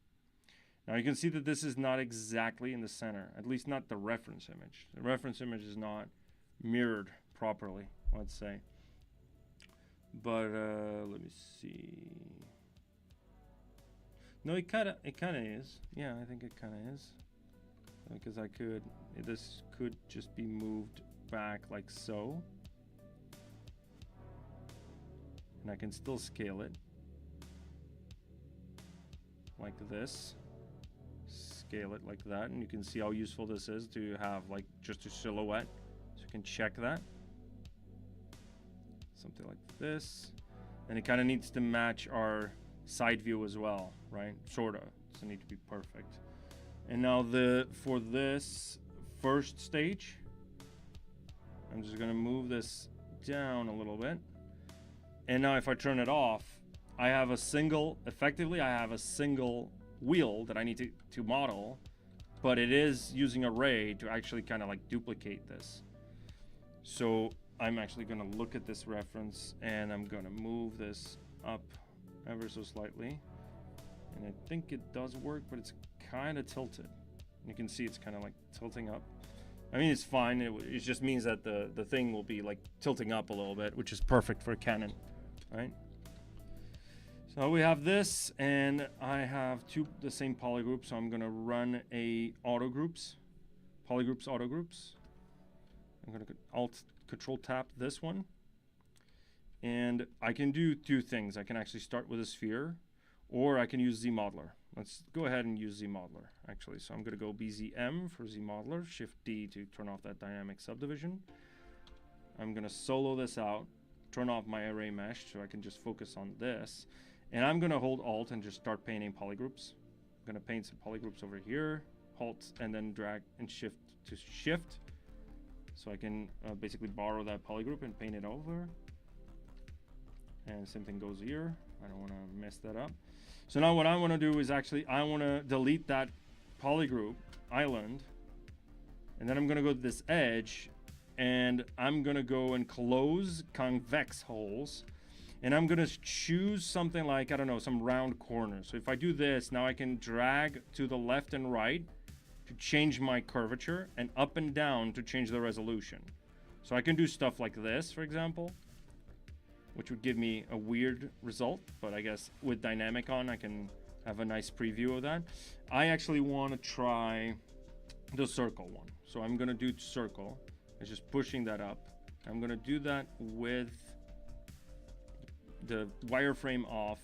Now you can see that this is not exactly in the center, at least not the reference image. The reference image is not mirrored properly, let's say. But let me see. No, it kind of is. Yeah, I think it kind of is. Because this could just be moved back like so. And I can still scale it. Like this. Scale it like that. And you can see how useful this is to have like just a silhouette. So you can check that. Something like this. And it kind of needs to match our side view as well, right? Sorta. Doesn't need to be perfect. And now for this first stage, I'm just gonna move this down a little bit. And now if I turn it off, I have a single wheel that I need to model, but it is using array to actually kind of like duplicate this. So I'm actually gonna look at this reference and I'm gonna move this up ever so slightly. And I think it does work, but it's kind of tilted. You can see it's kind of like tilting up. I mean, it's fine. It just means that the thing will be like tilting up a little bit, which is perfect for Canon, right? So we have this, and I have the same polygroup, so I'm gonna run a auto groups, polygroups auto groups. I'm gonna Alt Control Tap this one, and I can do two things. I can actually start with a sphere, or I can use ZModeler. Let's go ahead and use ZModeler, actually. So I'm gonna go BZM for ZModeler, Shift D to turn off that dynamic subdivision. I'm gonna solo this out, turn off my array mesh so I can just focus on this. And I'm gonna hold Alt and just start painting polygroups. I'm gonna paint some polygroups over here, Alt, and then drag and shift to shift. So I can basically borrow that polygroup and paint it over. And same thing goes here. I don't wanna mess that up. So now what I wanna do is actually, I wanna delete that polygroup island. And then I'm gonna go to this edge and I'm gonna go and close convex holes. And I'm gonna choose something like, I don't know, some round corners. So if I do this, now I can drag to the left and right to change my curvature, and up and down to change the resolution. So I can do stuff like this, for example, which would give me a weird result, but I guess with dynamic on, I can have a nice preview of that. I actually wanna try the circle one. So I'm gonna do circle. It's just pushing that up. I'm gonna do that with the wireframe off,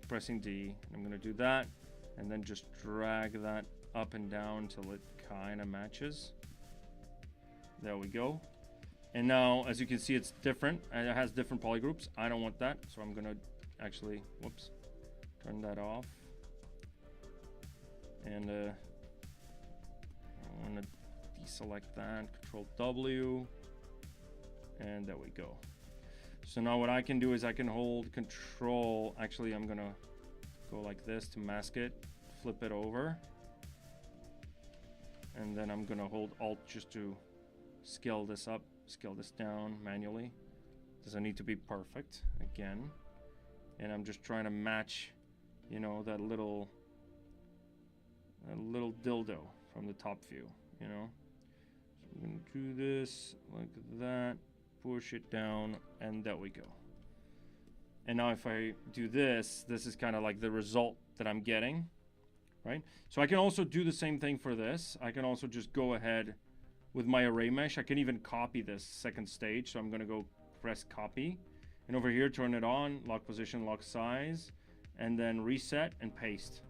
pressing D. I'm gonna do that, and then just drag that up and down till it kind of matches. There we go. And now, as you can see, it's different, and it has different polygroups. I don't want that, so I'm gonna actually, whoops, turn that off. And I wanna deselect that, Control W, and there we go. So now what I can do is I can hold Control. Actually, I'm gonna go like this to mask it, flip it over. And then I'm gonna hold Alt just to scale this up, scale this down manually. Doesn't need to be perfect, again. And I'm just trying to match, you know, that little dildo from the top view, you know. So I'm gonna do this like that. Push it down, and there we go. And now if I do this, this is kind of like the result that I'm getting, right? So I can also do the same thing for this. I can also just go ahead with my array mesh. I can even copy this second stage. So I'm gonna go press copy, and over here, turn it on, lock position, lock size, and then reset and paste.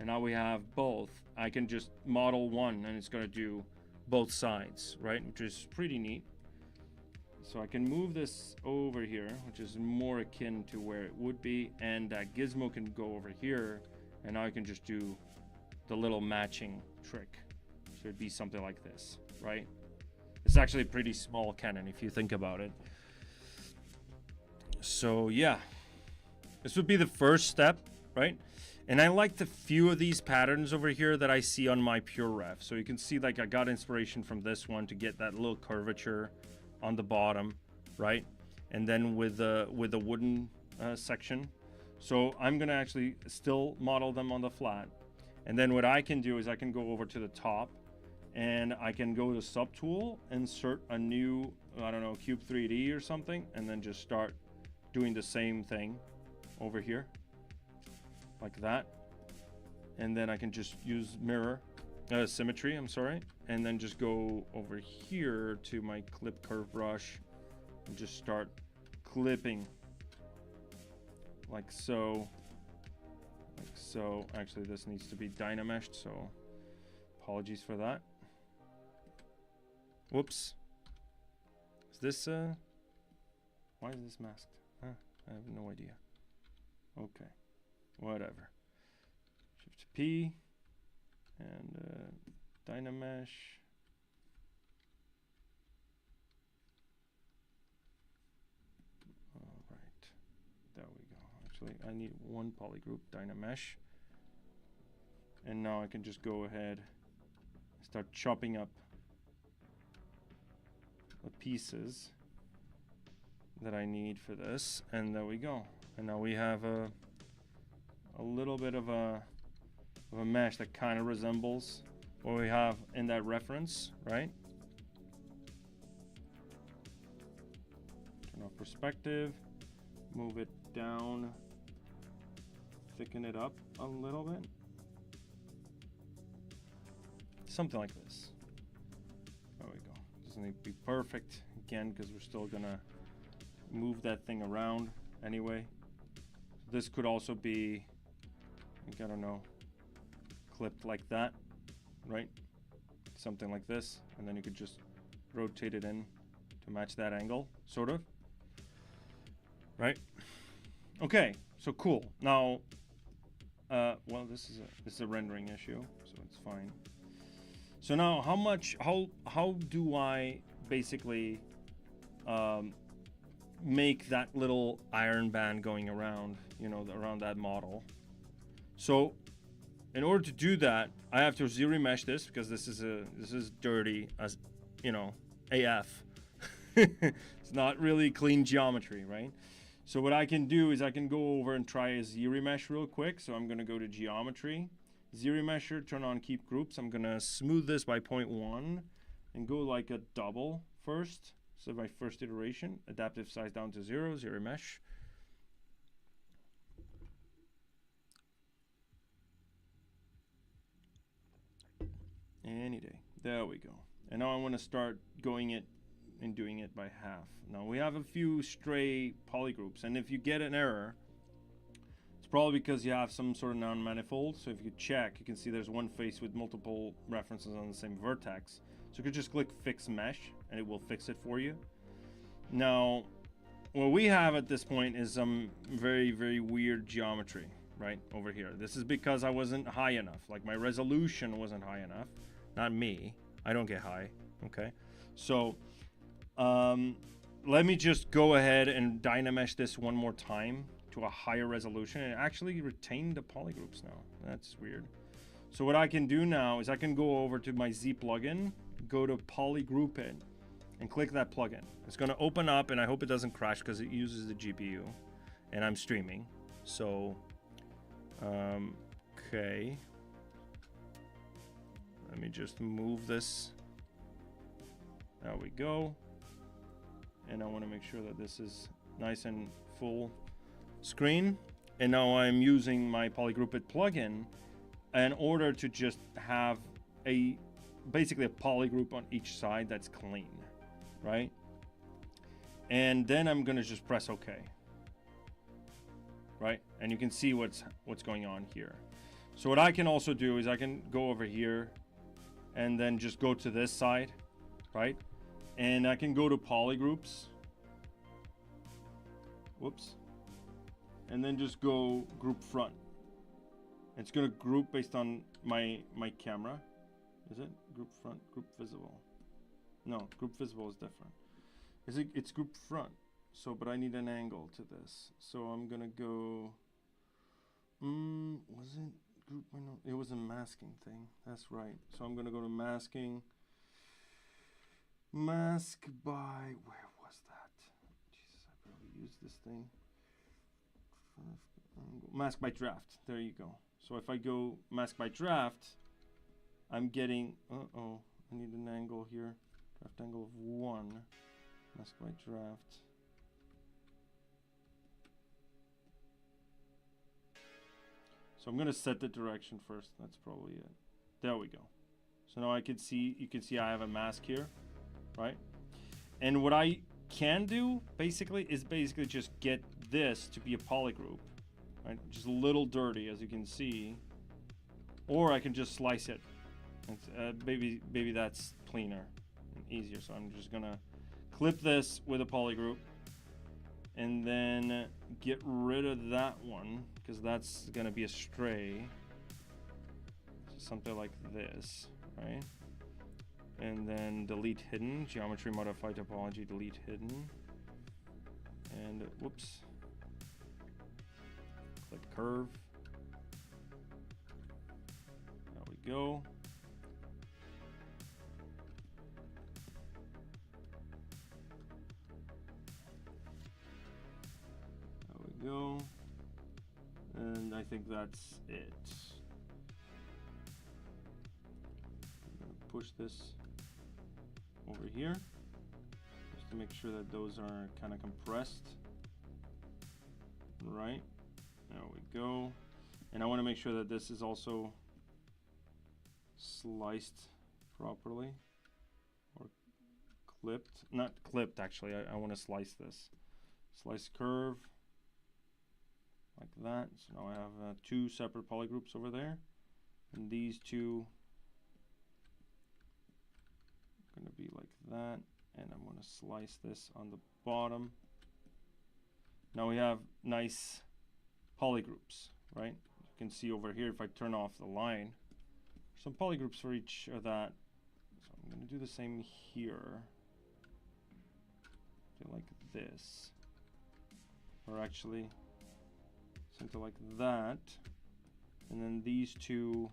And now we have both. I can just model one, and it's gonna do both sides, right? Which is pretty neat. So I can move this over here, which is more akin to where it would be, and that gizmo can go over here, and now I can just do the little matching trick. So it'd be something like this, right? It's actually a pretty small Canon if you think about it. So yeah, this would be the first step, right? And I like the few of these patterns over here that I see on my pure ref. So you can see like I got inspiration from this one to get that little curvature on the bottom, right? And then with the wooden section. So I'm gonna actually still model them on the flat. And then what I can do is I can go over to the top and I can go to subtool, insert a new, I don't know, Cube 3D or something, and then just start doing the same thing over here, like that. And then I can just use mirror, symmetry, I'm sorry, and then just go over here to my clip curve brush and just start clipping like so. Like so. Actually, this needs to be dynameshed, so apologies for that. Whoops. Is this why is this masked? Huh, I have no idea. Okay, whatever. Shift P and dynamesh. All right, there we go. Actually, I need one polygroup dynamesh, and now I can just go ahead and start chopping up the pieces that I need for this, and there we go. And now we have a little bit of a mesh that kind of resembles what we have in that reference, right? Turn off perspective, move it down, thicken it up a little bit, something like this. There we go. Doesn't need to be perfect again because we're still gonna move that thing around anyway. This could also be, like, I don't know, clipped like that, right? Something like this, and then you could just rotate it in to match that angle, sort of, right? Okay, so cool. Now, well, this is a rendering issue, so it's fine. So now, how do I basically make that little iron band going around, you know, around that model? So in order to do that, I have to ZRemesh this because this is dirty as, you know, AF. It's not really clean geometry, right? So what I can do is I can go over and try a ZRemesh real quick. So I'm going to go to geometry, ZRemesher, turn on keep groups. I'm going to smooth this by 0.1 and go like a double first. So my first iteration, adaptive size down to 0, ZRemesh. Any day. There we go. And now I want to start going it and doing it by half. Now we have a few stray polygroups, and if you get an error, it's probably because you have some sort of non-manifold. So if you check, you can see there's one face with multiple references on the same vertex. So you could just click fix mesh and it will fix it for you. Now, what we have at this point is some very, very weird geometry right over here. This is because I wasn't high enough. Like my resolution wasn't high enough. Not me. I don't get high. Okay. So let me just go ahead and dynamesh this one more time to a higher resolution and actually retain the polygroups now. That's weird. So what I can do now is I can go over to my Z plugin, go to polygroup it, and click that plugin. It's going to open up, and I hope it doesn't crash because it uses the GPU, and I'm streaming. So, okay. Let me just move this. There we go. And I want to make sure that this is nice and full screen. And now I'm using my polygroup it plugin in order to just have basically a polygroup on each side that's clean, right? And then I'm gonna just press OK, right? And you can see what's going on here. So what I can also do is I can go over here and then just go to this side, right? And I can go to polygroups. Whoops. And then just go group front. It's gonna group based on my camera. Is it group front, group visible? No, group visible is different. It's group front. So, but I need an angle to this. So I'm gonna go. Was it group? No, it was a masking thing. That's right. So I'm gonna go to masking. Mask by, where was that? Jesus, I probably used this thing. Mask by draft. There you go. So if I go mask by draft, I'm getting, I need an angle here. Draft angle of 1. Mask by draft. So I'm gonna set the direction first. That's probably it. There we go. So now I can see, you can see I have a mask here, right? And what I can do basically is just get this to be a polygroup, right? Just a little dirty, as you can see, or I can just slice it. It's, maybe that's cleaner and easier. So I'm just gonna clip this with a polygroup and then get rid of that one because that's gonna be a stray. So something like this, right? And then delete hidden, geometry modify topology, delete hidden, and whoops, click curve. There we go. There we go. And I think that's it. I'm gonna push this over here just to make sure that those are kind of compressed. Right, there we go. And I want to make sure that this is also sliced properly, or clipped. Not clipped, actually. I want to slice this. Slice curve like that. So now I have 2 separate polygroups over there, and these 2 are going to be like that, and I'm going to slice this on the bottom. Now we have nice polygroups, right? You can see over here, if I turn off the line, some polygroups for each of that. So I'm going to do the same here. Like this. Or actually, something like that. And then these two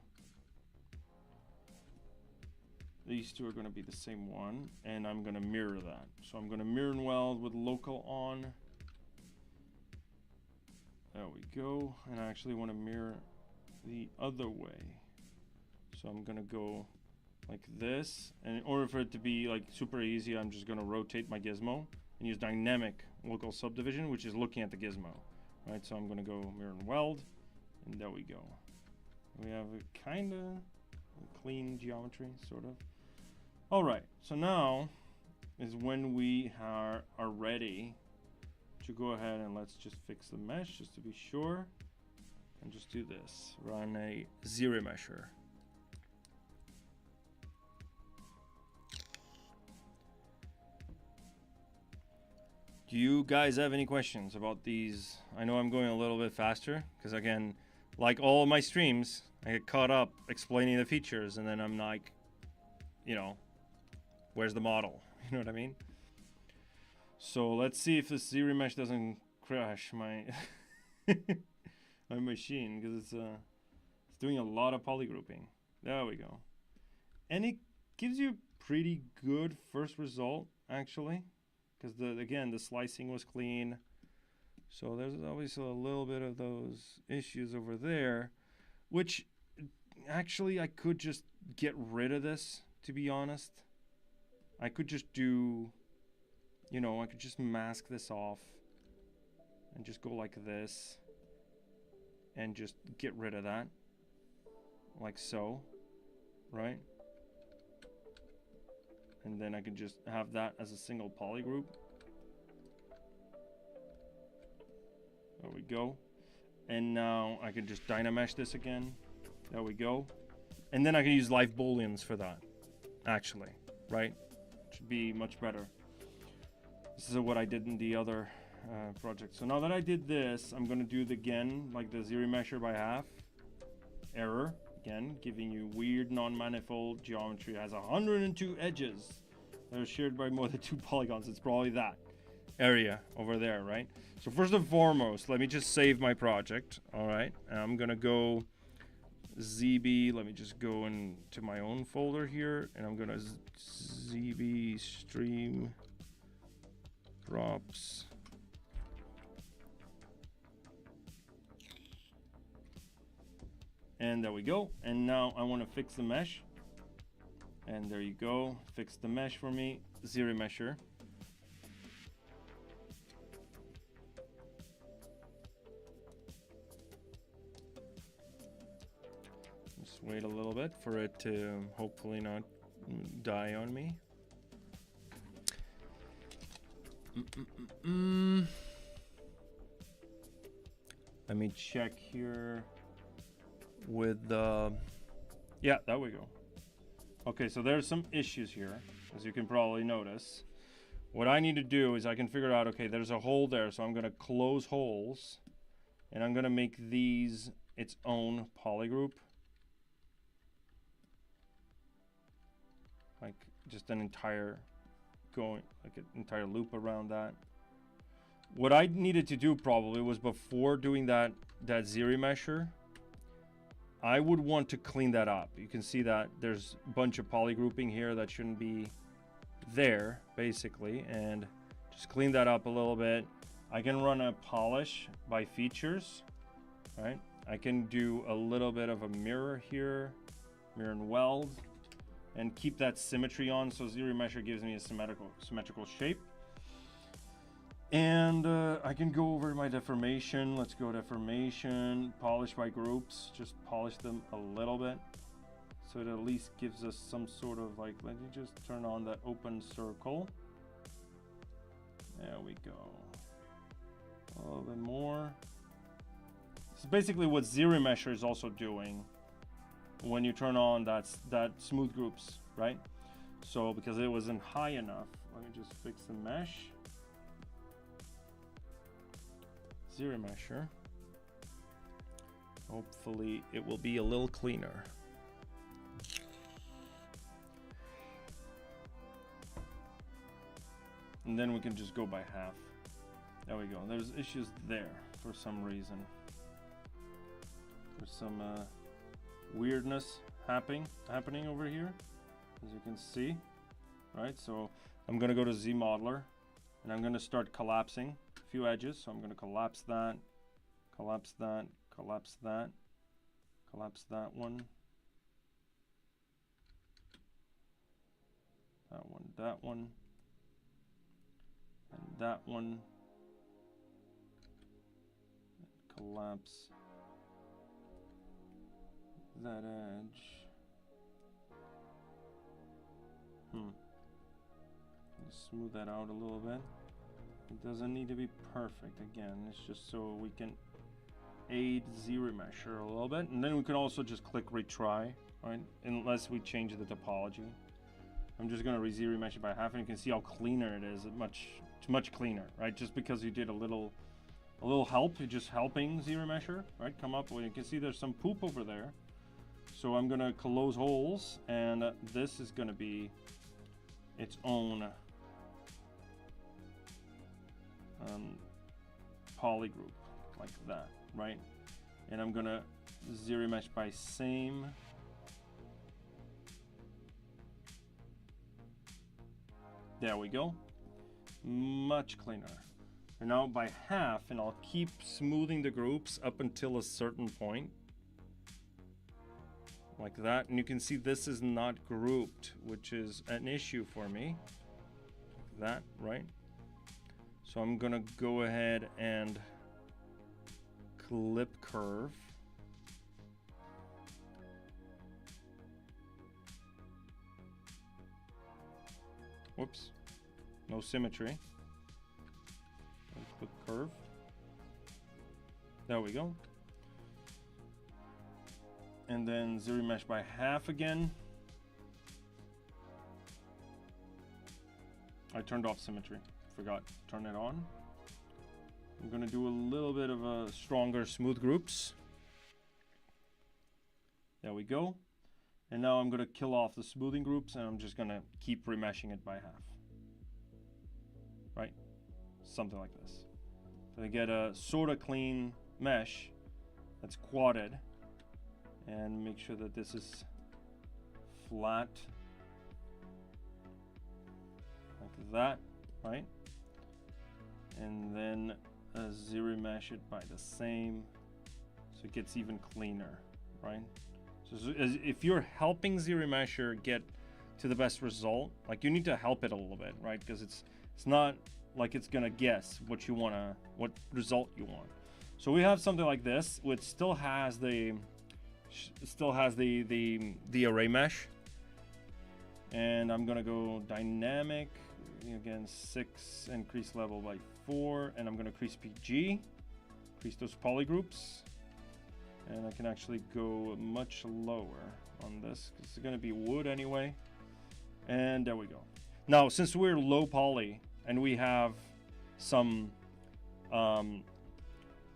are going to be the same one. And I'm going to mirror that. So I'm going to mirror and weld with local on. There we go. And I actually want to mirror the other way. So I'm gonna go like this, and in order for it to be like super easy, I'm just gonna rotate my gizmo and use dynamic local subdivision, which is looking at the gizmo, right? So I'm gonna go mirror and weld, and there we go. We have a kind of clean geometry, sort of. All right, so now is when we are ready to go ahead and let's just fix the mesh just to be sure, and just do this. Run a ZRemesher. Do you guys have any questions about these? I know I'm going a little bit faster because, again, like all my streams, I get caught up explaining the features and then I'm like, you know, where's the model? You know what I mean? So let's see if this ZRemesh doesn't crash my my machine, because it's doing a lot of polygrouping. There we go. And it gives you a pretty good first result, actually. Because again, the slicing was clean. So there's obviously a little bit of those issues over there, which actually I could just get rid of this, to be honest. I could just do, you know, I could just mask this off and just go like this and just get rid of that, like so, right? And then I can just have that as a single polygroup. There we go. And now I can just dynamesh this again. There we go. And then I can use live booleans for that, actually, right? Should be much better. This is what I did in the other project. So now that I did this, I'm going to do it again, like the ZRemesher by half. Error. Again, giving you weird non-manifold geometry. It has 102 edges that are shared by more than 2 polygons. It's probably that area over there, right? So first and foremost, let me just save my project. All right, I'm gonna go ZB, let me just go into my own folder here, and I'm gonna ZB stream drops. And there we go. And now I want to fix the mesh. And there you go. Fix the mesh for me. ZRemesher. Just wait a little bit for it to hopefully not die on me. Let me check here with the yeah, there we go. Okay, so there's some issues here, as you can probably notice. What I need to do is I can figure out, okay, there's a hole there, so I'm going to close holes, and I'm going to make these its own polygroup. Like just an entire like an entire loop around that. What I needed to do probably was before doing that ZRemesher, I would want to clean that up. You can see that there's a bunch of polygrouping here that shouldn't be there, basically, and just clean that up a little bit. I can run a polish by features, right? I can do a little bit of a mirror here, mirror and weld, and keep that symmetry on, so ZRemesher gives me a symmetrical shape. And I can go over my deformation. Let's go deformation, polish by groups, just polish them a little bit. So it at least gives us some sort of like, let me just turn on that open circle. There we go. A little bit more. So basically what ZRemesher is also doing when you turn on that smooth groups, right? So because it wasn't high enough, let me just fix the mesh. ZRemesher. Hopefully it will be a little cleaner. And then we can just go by half. There we go. There's issues there for some reason. There's some weirdness happening over here, as you can see, right? So I'm gonna go to ZModeler, and I'm gonna start collapsing a few edges. So I'm gonna collapse that, collapse that, collapse that, collapse that one, that one, that one, and that one, and collapse that edge. Smooth that out a little bit. It doesn't need to be perfect. Again, it's just so we can aid ZRemesher a little bit, and then we can also just click retry, right? Unless we change the topology. I'm just gonna ZRemesher by half, and you can see how cleaner it is. It's much cleaner, right? Just because you did a little help, you're just helping ZRemesher, right? Come up with, you can see there's some poop over there. So I'm gonna close holes, and this is gonna be its own polygroup, like that, right? And I'm gonna ZRemesh by same. There we go. Much cleaner. And now by half, and I'll keep smoothing the groups up until a certain point. Like that, and you can see this is not grouped, which is an issue for me. Like that, right? So I'm gonna go ahead and clip curve. Whoops, no symmetry. And clip curve. There we go. And then ZRemesh by half again. I turned off symmetry. Forgot to turn it on. I'm gonna do a little bit of a stronger smooth groups. There we go. And now I'm gonna kill off the smoothing groups, and I'm just gonna keep remeshing it by half. Right? Something like this. So I get a sort of clean mesh that's quadded. and make sure that this is flat like that, right? And then ZRemesh it by the same, so it gets even cleaner, right? So if you're helping ZRemesher get to the best result, like you need to help it a little bit, right? Because it's not like it's gonna guess what you wanna, what result you want. So we have something like this, which still has the array mesh, and I'm gonna go dynamic again, 6, increase level by 4, and I'm gonna increase PG, increase those polygroups, and I can actually go much lower on this because it's gonna be wood anyway. And there we go. Now, since we're low poly and we have some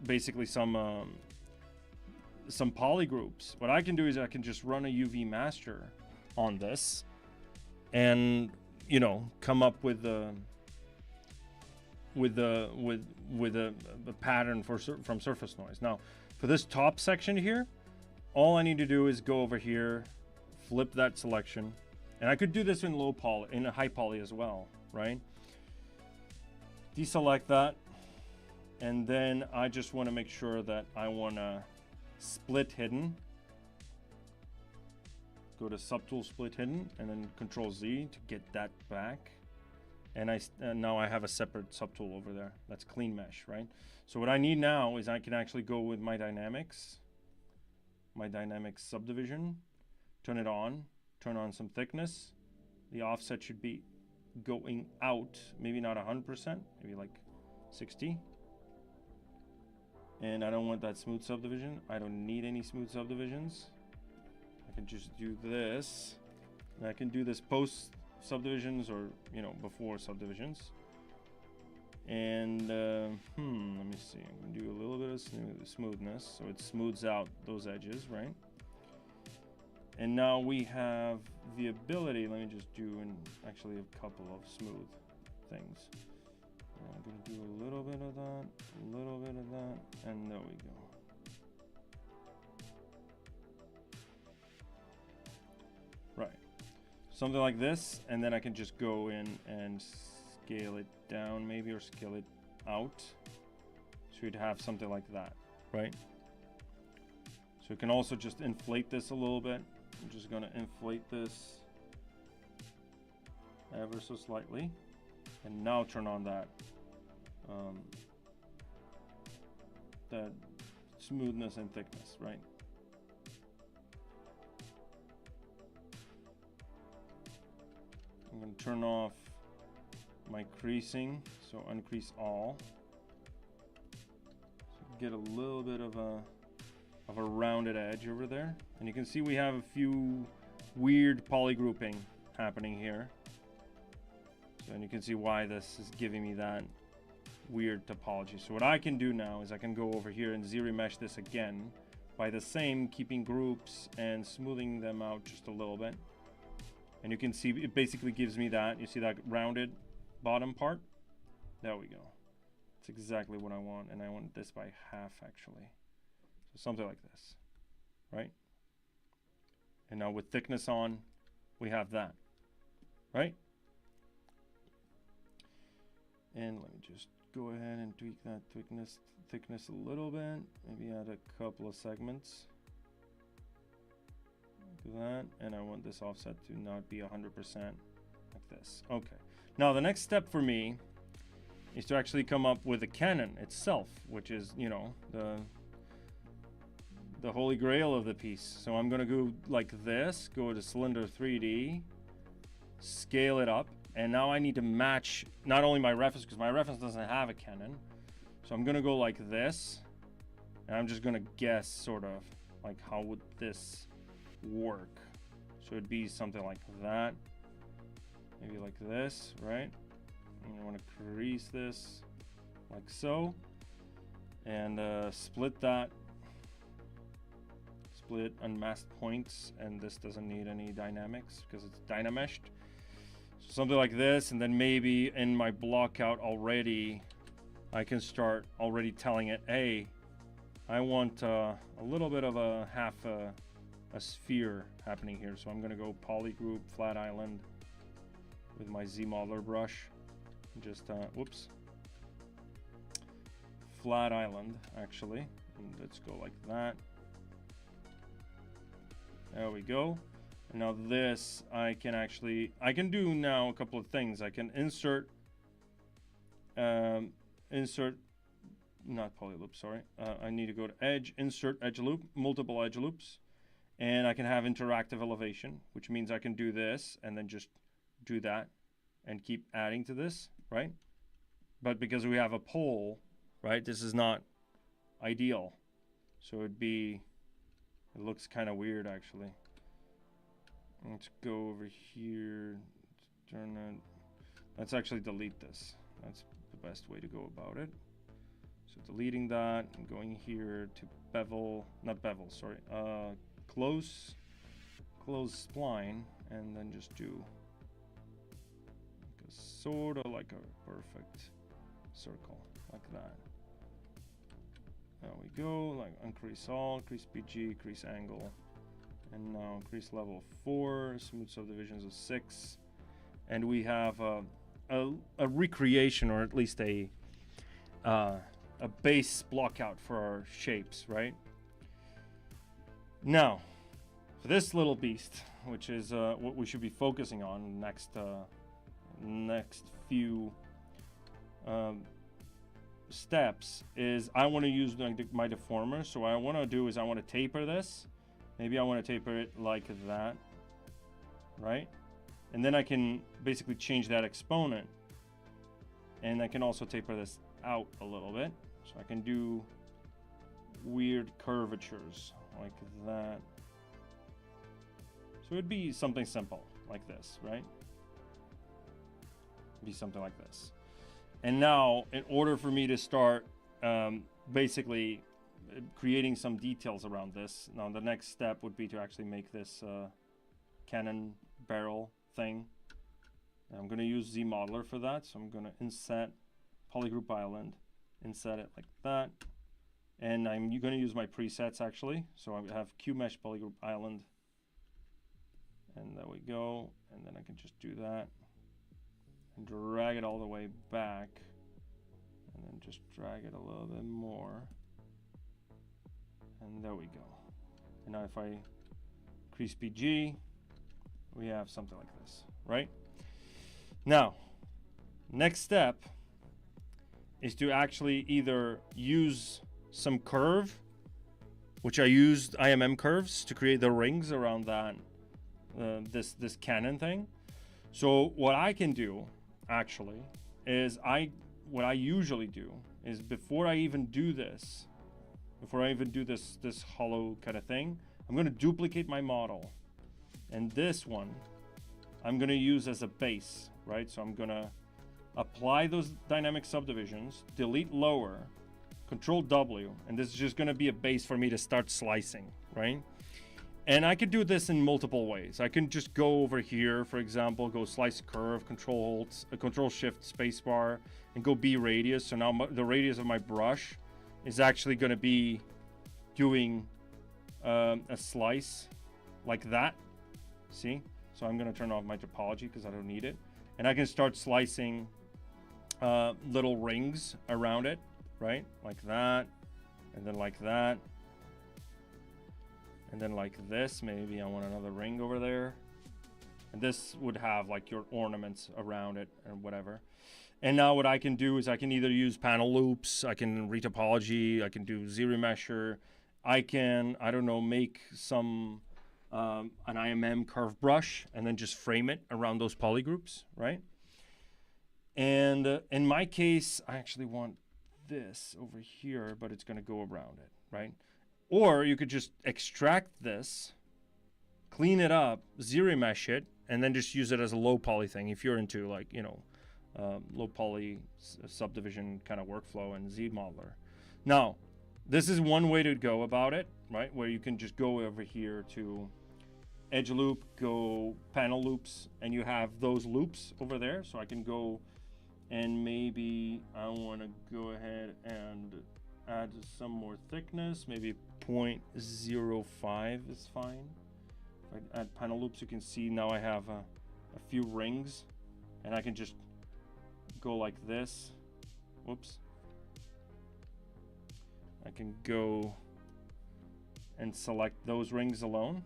basically some poly groups, what I can do is I can just run a UV master on this and, you know, come up with a pattern from surface noise. Now, for this top section here, all I need to do is go over here, flip that selection, and I could do this in low poly, in a high poly as well, right? Deselect that, and then I just want to make sure that I want to split hidden. Go to subtool split hidden, and then Control Z to get that back. And now I have a separate subtool over there. That's clean mesh, right? So what I need now is I can actually go with my dynamics subdivision, turn it on, turn on some thickness. The offset should be going out, maybe not 100%, maybe like 60. And I don't want that smooth subdivision. I don't need any smooth subdivisions. I can just do this. And I can do this post subdivisions or, you know, before subdivisions. And let me see, I'm gonna do a little bit of smoothness so it smooths out those edges, right? And now we have the ability, let me just do actually a couple of smooth things. I'm gonna do a little bit of that, and there we go. Right, something like this, and then I can just go in and scale it down maybe, or scale it out. So you'd have something like that, right? So you can also just inflate this a little bit. I'm just gonna inflate this ever so slightly, and now turn on that that smoothness and thickness, right? I'm gonna turn off my creasing, so uncrease all. So get a little bit of a rounded edge over there, and you can see we have a few weird polygrouping happening here. So, and you can see why this is giving me that weird topology. So what I can do now is I can go over here and ZRemesh this again by the same, keeping groups and smoothing them out just a little bit. And you can see it basically gives me that. You see that rounded bottom part? There we go. That's exactly what I want, and I want this by half actually. So something like this, right? And now with thickness on, we have that, right? And let me just go ahead and tweak that thickness a little bit. Maybe add a couple of segments. Like that. And I want this offset to not be 100% like this. Okay. Now the next step for me is to actually come up with the cannon itself, which is, you know, the holy grail of the piece. So I'm gonna go like this, go to cylinder 3D, scale it up, and now I need to match not only my reference, because my reference doesn't have a cannon. So I'm gonna go like this, and I'm just gonna guess sort of like how would this work. So it'd be something like that, maybe like this, right? And I want to crease this like so, and split that. Split unmasked points, and this doesn't need any dynamics because it's dynameshed. So something like this, and then maybe in my block out already, I can start already telling it, hey, I want a little bit of a half a sphere happening here. So I'm going to go polygroup flat island with my ZModeler brush. Just whoops, flat island actually, and let's go like that. There we go. And now this I can do now a couple of things. I can insert not polyloop, sorry. I need to go to edge, insert edge loop, multiple edge loops, and I can have interactive elevation, which means I can do this and then just do that and keep adding to this, right? But because we have a pole, right, this is not ideal. So it looks kind of weird actually. Let's go over here, turn that. Let's actually delete this. That's the best way to go about it. So deleting that and going here to bevel, not bevel, sorry, close spline, and then just do sort of like a perfect circle like that. There we go. Like increase all, increase PG, increase angle, and now increase level 4, smooth subdivisions of 6, and we have a recreation, or at least a base block out for our shapes, right? Now, for this little beast, which is what we should be focusing on next few steps, is I want to use my deformer. So what I want to do is I want to taper this. Maybe I want to taper it like that, right? And then I can basically change that exponent, and I can also taper this out a little bit. So I can do weird curvatures like that. So it'd be something simple like this, right? Be something like this. And now, in order for me to start basically creating some details around this, now the next step would be to actually make this cannon barrel thing. I'm going to use ZModeler for that, so I'm going to inset polygroup island, inset it like that, and I'm going to use my presets actually. So I have QMesh polygroup island, and there we go, and then I can just do that and drag it all the way back, and then just drag it a little bit more, and there we go. And now if I increase PG, we have something like this, right? Now, next step is to actually either use some curve, which I used IMM curves to create the rings around that this cannon thing. So what I can do actually is what I usually do is before I even do this hollow kind of thing, I'm going to duplicate my model, and this one I'm going to use as a base, right? So I'm going to apply those dynamic subdivisions, delete lower, Control W, and this is just going to be a base for me to start slicing, right? And I could do this in multiple ways. I can just go over here, for example, go slice curve, Control Shift Spacebar, and go B radius. So now the radius of my brush is actually going to be doing a slice like that. See? So I'm going to turn off my topology because I don't need it. And I can start slicing little rings around it, right? Like that, and then like that. And then like this, maybe I want another ring over there. And this would have like your ornaments around it and whatever. And now what I can do is I can either use panel loops, I can retopology, I can do ZRemesher, I can, I don't know, make some an IMM curve brush and then just frame it around those polygroups, right? And in my case, I actually want this over here, but it's going to go around it, right? Or you could just extract this, clean it up, ZRemesh it, and then just use it as a low poly thing if you're into like, you know, low poly subdivision kind of workflow and ZModeler. Now, this is one way to go about it, right? Where you can just go over here to edge loop, go panel loops, and you have those loops over there. So I can go and maybe I want to go ahead and add some more thickness, maybe 0.05 is fine. If I add panel loops, you can see now I have a few rings, and I can just go like this. Whoops. I can go and select those rings alone.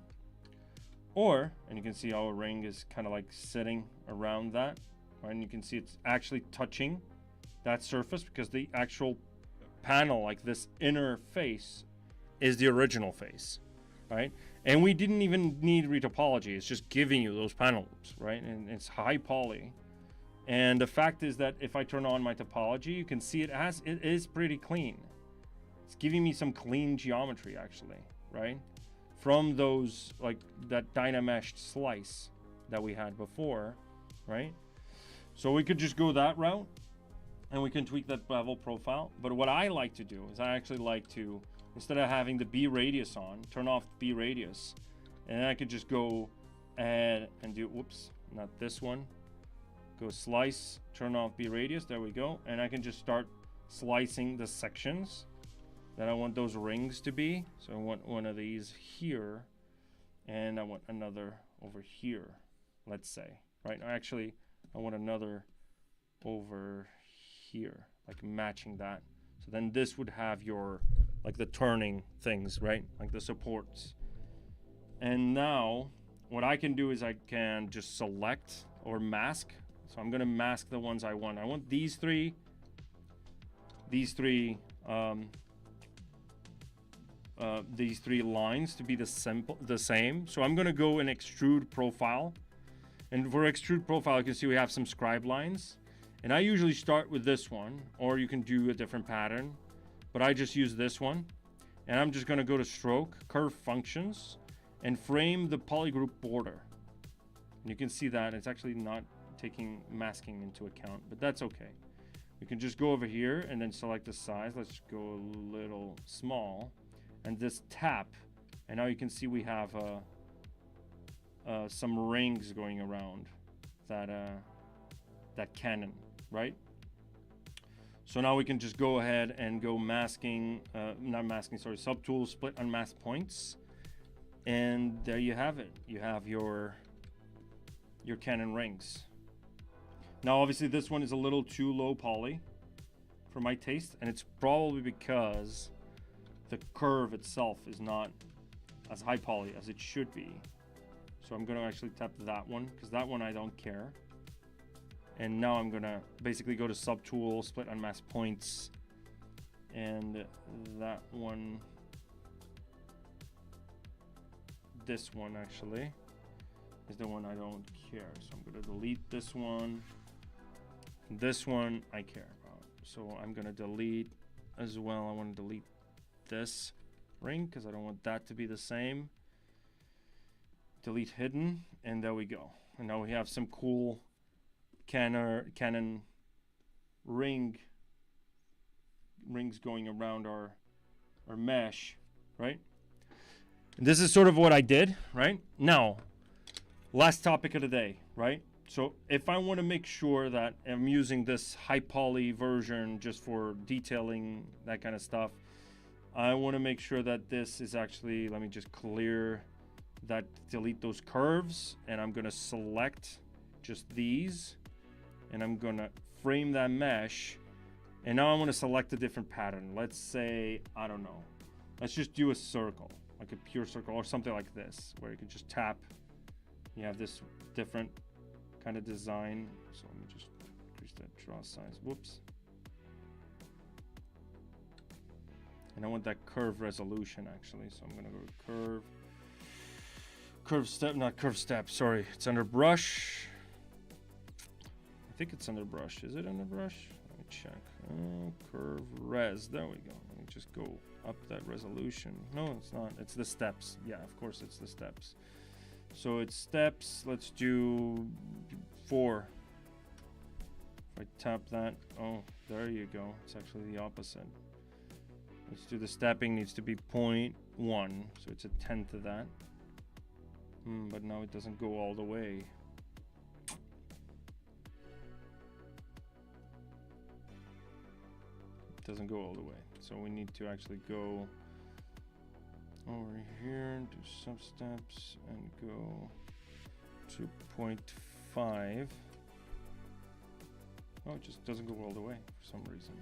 Or, and you can see how a ring is kind of like sitting around that, right? And you can see it's actually touching that surface because the actual panel, like this inner face, is the original face, right? And we didn't even need retopology. It's just giving you those panel loops, right? And it's high poly. And the fact is that if I turn on my topology, you can see it is pretty clean. It's giving me some clean geometry actually, right? From those, like that Dynameshed slice that we had before, right? So we could just go that route and we can tweak that bevel profile. But what I like to do is I actually like to, instead of having the B radius on, turn off B radius, and I could just go ahead and do, whoops, not this one. Go slice, turn off B radius, there we go. And I can just start slicing the sections that I want those rings to be. So I want one of these here, and I want another over here, let's say, right? Actually, I want another over here, like matching that. So then this would have your, like the turning things, right? Like the supports. And now what I can do is I can just select or mask. So I'm gonna mask the ones I want. I want these three lines to be the same. So I'm gonna go and extrude profile. And for extrude profile, you can see we have some scribe lines. And I usually start with this one, or you can do a different pattern, but I just use this one. And I'm just gonna go to stroke, curve functions, and frame the polygroup border. And you can see that it's actually not taking masking into account, but that's okay. We can just go over here and then select the size. Let's go a little small, and this tap, and now you can see we have some rings going around that cannon, right? So now we can just go ahead and go masking, not masking, sorry, subtool, split unmask points, and there you have it. You have your cannon rings. Now, obviously, this one is a little too low poly for my taste, and it's probably because the curve itself is not as high poly as it should be. So I'm going to actually tap that one, because that one I don't care. And now I'm going to basically go to subtool, split unmask points, and that one, this one actually, is the one I don't care. So I'm going to delete this one. This one I care about, so I'm gonna delete as well. I want to delete this ring because I don't want that to be the same. Delete hidden, and there we go. And now we have some cool cannon rings going around our mesh, right? And this is sort of what I did, right? Now, last topic of the day, right? So if I want to make sure that I'm using this high poly version just for detailing, that kind of stuff, I want to make sure that this is actually, let me just clear that, delete those curves, and I'm going to select just these, and I'm going to frame that mesh, and now I want to select a different pattern. Let's say, I don't know, let's just do a circle, like a pure circle or something like this, where you can just tap. You have this different kind of design. So let me just increase that draw size. Whoops. And I want that curve resolution actually. So I'm gonna go to curve step, not curve step, sorry. It's under brush. I think it's under brush. Is it under brush? Let me check. Oh, curve res. There we go. Let me just go up that resolution. No, it's not. It's the steps. Yeah, of course it's the steps. So it's steps. Let's do 4. If I tap that, oh, there you go. It's actually the opposite. Let's do the stepping, needs to be 0.1, so it's a 1/10 of that. But now it doesn't go all the way. It doesn't go all the way. So we need to actually go over here, do some steps, and go to 0.5. Oh, it just doesn't go all the way for some reason.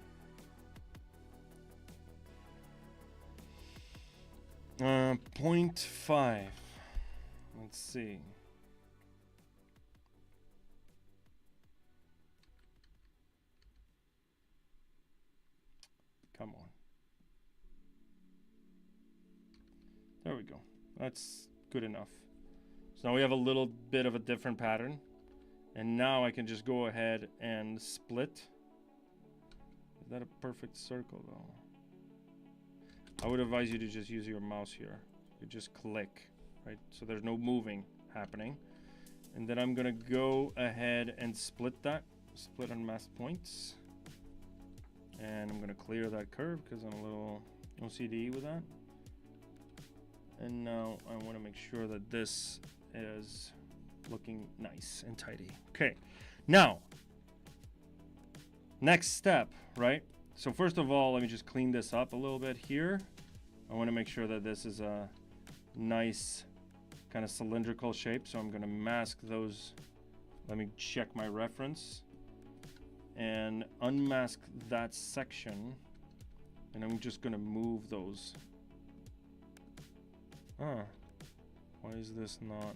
0.5. Let's see. Come on. There we go. That's good enough. So now we have a little bit of a different pattern. And now I can just go ahead and split. Is that a perfect circle though? I would advise you to just use your mouse here. You just click, right? So there's no moving happening. And then I'm gonna go ahead and split that. Split on mask points. And I'm gonna clear that curve because I'm a little OCD with that. And now I wanna make sure that this is looking nice and tidy. Okay, now, next step, right? So first of all, let me just clean this up a little bit here. I wanna make sure that this is a nice kind of cylindrical shape. So I'm gonna mask those. Let me check my reference and unmask that section. And I'm just gonna move those. Ah, why is this not?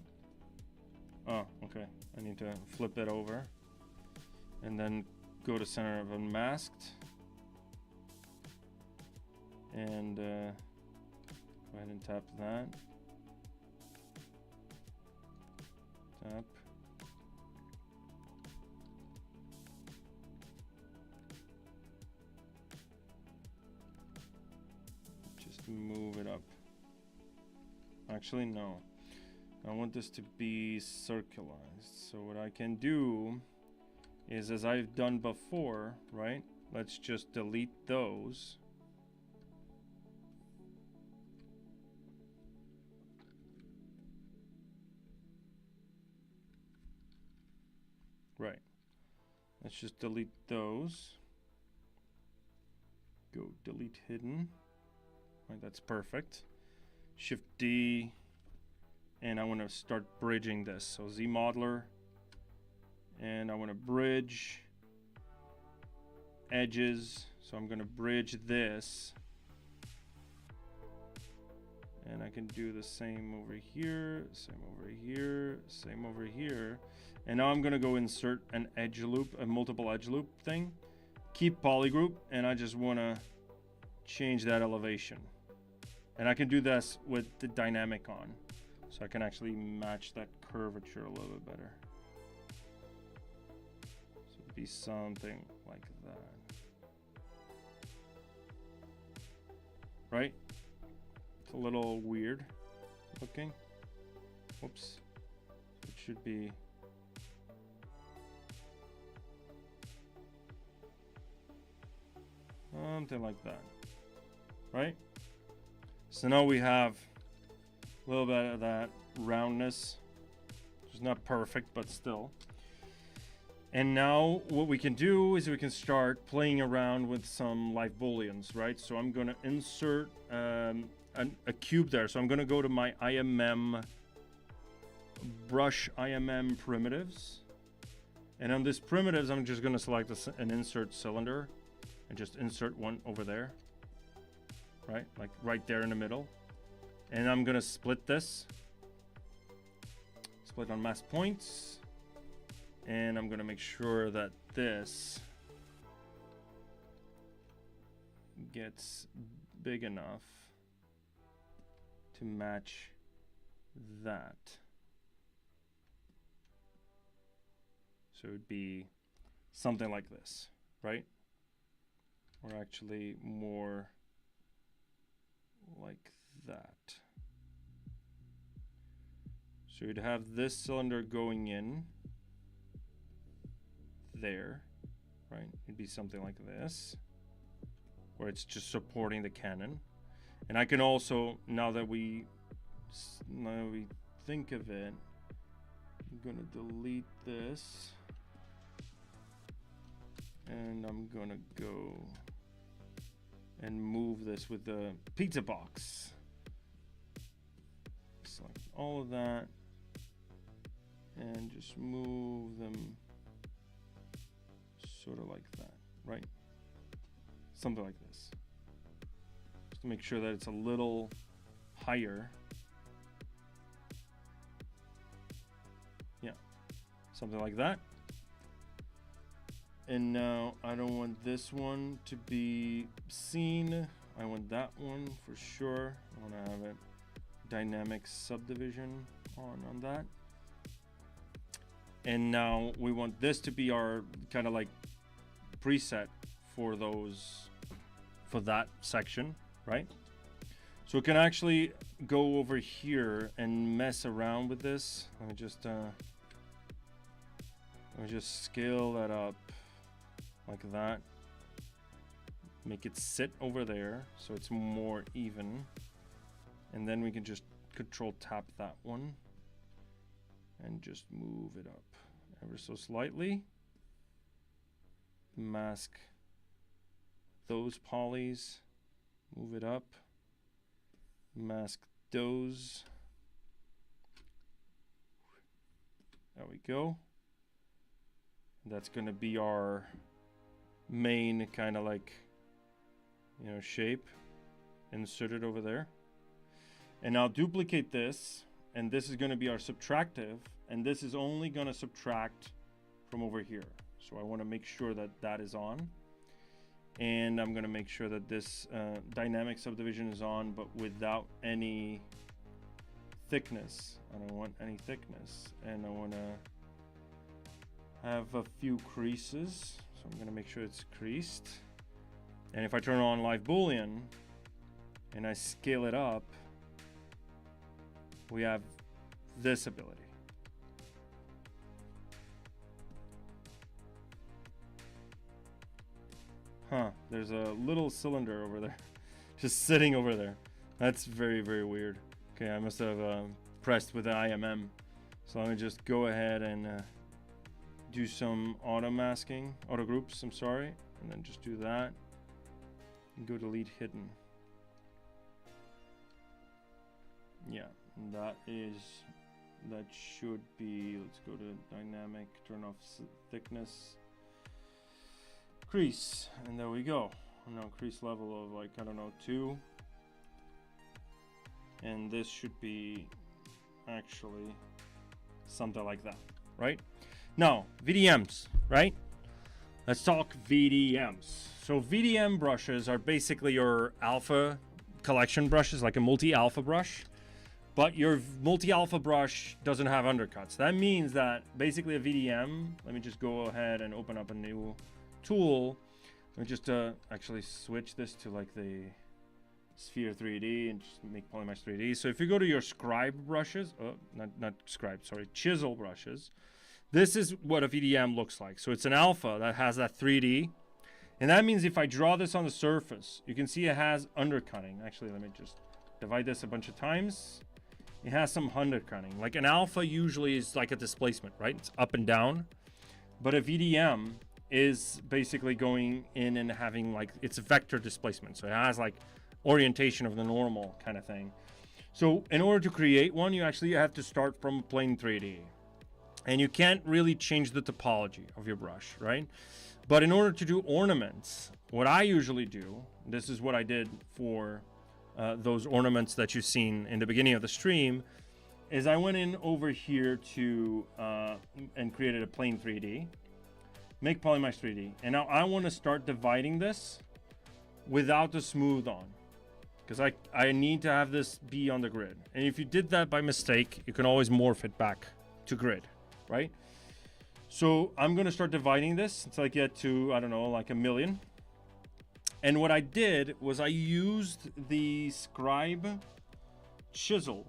Oh, okay. I need to flip it over and then go to center of unmasked and go ahead and tap that. Tap. Just move it up. Actually, no. I want this to be circularized. So what I can do is, as I've done before, right? Let's just delete those. Right. Let's just delete those. Go delete hidden. Right, that's perfect. Shift D. And I want to start bridging this. So ZModeler. And I want to bridge edges. So I'm going to bridge this. And I can do the same over here, same over here, same over here. And now I'm going to go insert an edge loop, a multiple edge loop thing. Keep polygroup, and I just want to change that elevation. And I can do this with the dynamic on. So I can actually match that curvature a little bit better. So it'd be something like that. Right? It's a little weird looking. Whoops. It should be. Something like that. Right? So now we have a little bit of that roundness. It's not perfect, but still. And now what we can do is we can start playing around with some live booleans, right? So I'm going to insert a cube there. So I'm going to go to my IMM brush IMM primitives. And on this primitives, I'm just going to select an insert cylinder and just insert one over there, right? Like right there in the middle. And I'm going to split this. Split on mask points. And I'm going to make sure that this gets big enough to match that. So it would be something like this, right? Or actually more like that. So you'd have this cylinder going in there, right? It'd be something like this, where it's just supporting the cannon. And I can also, now that we think of it, I'm gonna delete this, and I'm gonna go and move this with the pizza box. all of that and just move them sort of like that, right? Something like this. Just to make sure that it's a little higher. Yeah, something like that. And now I don't want this one to be seen. I want that one for sure. I want to have it dynamic subdivision on that. And now we want this to be our kind of like preset for those, for that section, right? So we can actually go over here and mess around with this. Let me just scale that up like that. Make it sit over there so it's more even. And then we can just control tap that one and just move it up ever so slightly. Mask those polys, move it up, mask those. There we go. That's going to be our main kind of like, you know, shape. Insert it over there. And now duplicate this, and this is going to be our subtractive, and this is only going to subtract from over here. So I want to make sure that that is on. And I'm going to make sure that this dynamic subdivision is on, but without any thickness. I don't want any thickness. And I want to have a few creases. So I'm going to make sure it's creased. And if I turn on live boolean and I scale it up, we have this ability. Huh, there's a little cylinder over there, just sitting over there. That's very, very weird. Okay, I must have pressed with the IMM. So let me just go ahead and do some auto masking, auto groups, I'm sorry. And then just do that. And go delete hidden. Yeah, that should be, let's go to dynamic, turn off thickness. Crease, and there we go. Now crease level of like, I don't know, 2. And this should be actually something like that, right? Now, VDMs, right? Let's talk VDMs. So VDM brushes are basically your alpha collection brushes, like a multi-alpha brush. But your multi-alpha brush doesn't have undercuts. That means that basically a VDM, let me just go ahead and open up a new tool. Let me just actually switch this to like the Sphere 3D and just make Polymesh 3D. So if you go to your scribe brushes, not scribe, sorry, chisel brushes, this is what a VDM looks like. So it's an alpha that has that 3D. And that means if I draw this on the surface, you can see it has undercutting. Actually, let me just divide this a bunch of times. It has some undercutting. Like an alpha usually is like a displacement, right? It's up and down. But a VDM is basically going in and having like, it's a vector displacement. So it has like orientation of the normal kind of thing. So in order to create one, you actually have to start from plane 3D. And you can't really change the topology of your brush, right? But in order to do ornaments, what I usually do, this is what I did for those ornaments that you've seen in the beginning of the stream, is I went in over here to and created a plane 3D, make Polymesh 3D. And now I want to start dividing this without the smooth on, because I need to have this be on the grid. And if you did that by mistake, you can always morph it back to grid, right? So I'm going to start dividing this until I get to, I don't know, like 1,000,000. And what I did was I used the scribe chisel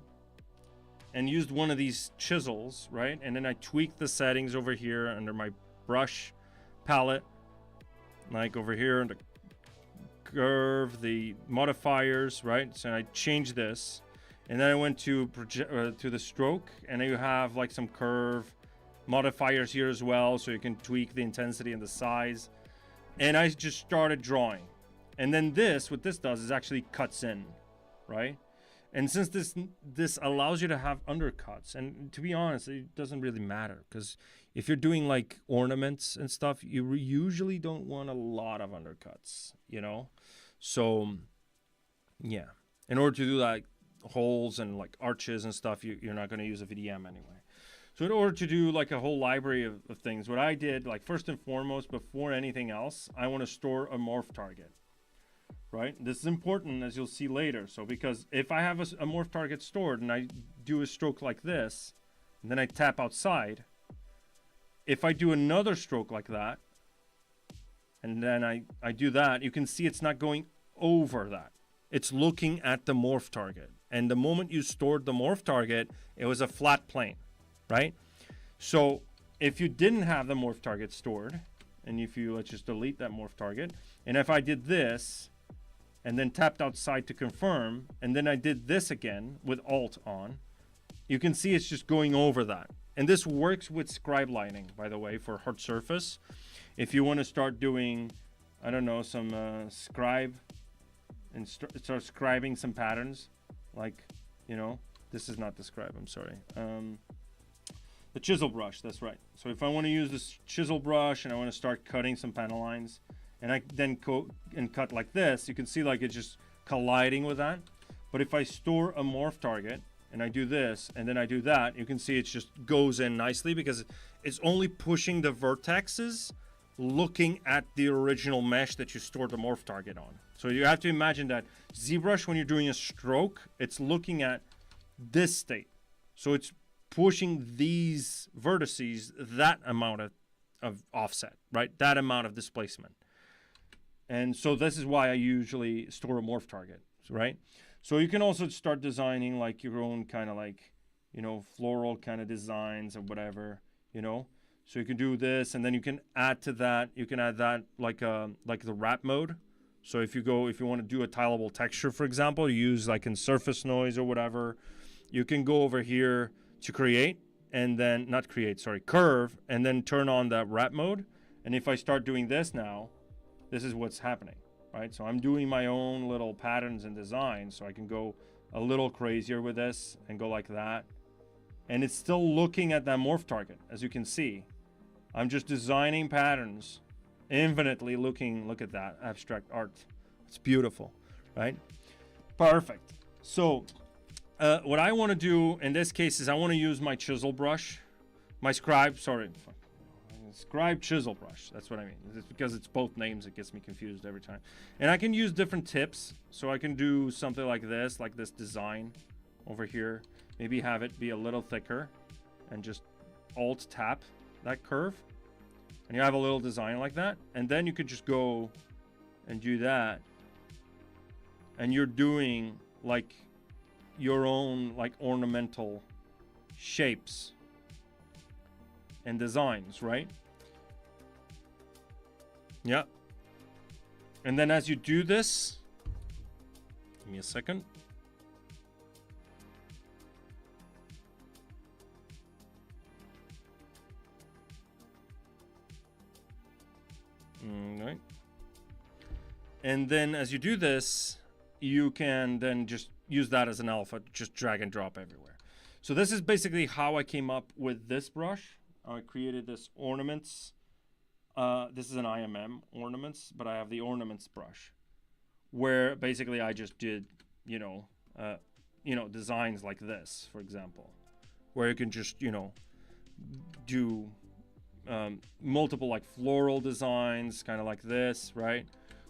and used one of these chisels, right? And then I tweaked the settings over here under my brush palette, like over here in the curve, the modifiers, right? So I changed this, and then I went to the stroke, and then you have like some curve modifiers here as well, so you can tweak the intensity and the size. And I just started drawing. And then this, what this does is actually cuts in, right? And since this allows you to have undercuts, and to be honest, it doesn't really matter, because if you're doing like ornaments and stuff, you usually don't want a lot of undercuts, you know? So yeah, in order to do like holes and like arches and stuff, you're not going to use a VDM anyway. So in order to do like a whole library of things, what I did, like first and foremost, before anything else, I want to store a morph target. Right? This is important, as you'll see later. So because if I have a morph target stored and I do a stroke like this, and then I tap outside, if I do another stroke like that, and then I do that, you can see it's not going over that. It's looking at the morph target. And the moment you stored the morph target, it was a flat plane, right? So if you didn't have the morph target stored, and if you, let's just delete that morph target, and if I did this, and then tapped outside to confirm, and then I did this again with Alt on, you can see it's just going over that. And this works with scribe lining, by the way, for hard surface. If you want to start doing, I don't know, some scribe, and start scribing some patterns, like, you know, this is not the scribe, I'm sorry. The chisel brush, that's right. So if I want to use this chisel brush and I want to start cutting some panel lines, and I then go and cut like this, you can see like it's just colliding with that. But if I store a morph target and I do this and then I do that, you can see it just goes in nicely because it's only pushing the vertexes looking at the original mesh that you stored the morph target on. So you have to imagine that ZBrush, when you're doing a stroke, it's looking at this state. So it's pushing these vertices that amount of offset, right? That amount of displacement. And so this is why I usually store a morph target, right? So you can also start designing like your own kind of like, you know, floral kind of designs or whatever, you know. So you can do this, and then you can add to that. You can add that like the wrap mode. So if you want to do a tileable texture, for example, you use like in surface noise or whatever, you can go over here to create, and then curve, and then turn on that wrap mode. And if I start doing this now, this is what's happening, right? So I'm doing my own little patterns and designs, so I can go a little crazier with this and go like that. And it's still looking at that morph target, as you can see. I'm just designing patterns, infinitely looking, look at that, abstract art. It's beautiful, right? Perfect. So what I want to do in this case is I want to use my chisel brush, my scribe chisel brush. That's what I mean. It's because it's both names, it gets me confused every time. And I can use different tips. So I can do something like this design over here. Maybe have it be a little thicker and just Alt tap that curve. And you have a little design like that. And then you could just go and do that. And you're doing like your own like ornamental shapes and designs, right? Yeah. And then as you do this, give me a second. Right. And then as you do this, you can then just use that as an alpha, just drag and drop everywhere. So this is basically how I came up with this brush. I created this ornaments. This is an IMM ornaments, but I have the ornaments brush, where basically I just did, designs like this, for example, where you can just, do multiple like floral designs, kind of like this, right?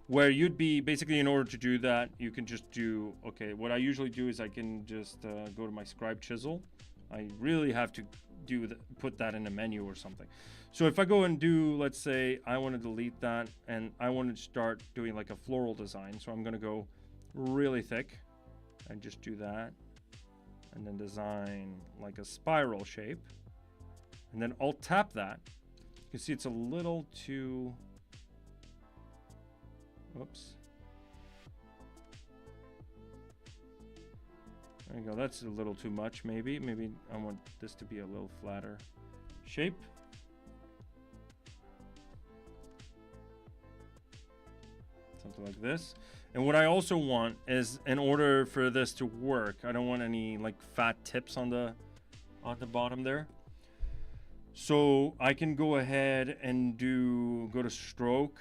Where you'd be basically, in order to do that, you can just do, okay, what I usually do is I can just go to my scribe chisel. I really have to put that in a menu or something. So if I go and do, let's say I want to delete that and I want to start doing like a floral design. So I'm going to go really thick and just do that. And then design like a spiral shape. And then Alt tap that. You can see it's a little too, whoops. There you go, that's a little too much maybe. Maybe I want this to be a little flatter shape. something like this. And what I also want is, in order for this to work, I don't want any like fat tips on the bottom there. So I can go ahead and go to stroke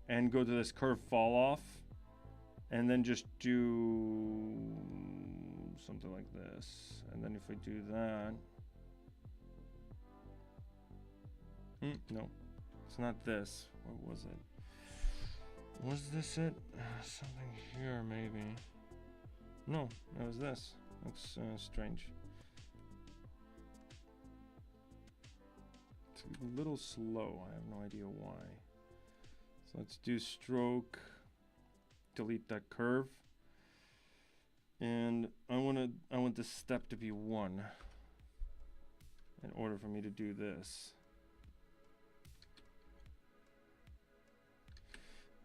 and go to this curve fall off, and then just do something like this. And then if I do that, no, it's not this. What was it? Was this it? Something here maybe. No, it was this. That's strange. It's a little slow. I have no idea why. So let's do stroke. Delete that curve. And I want this step to be 1 in order for me to do this.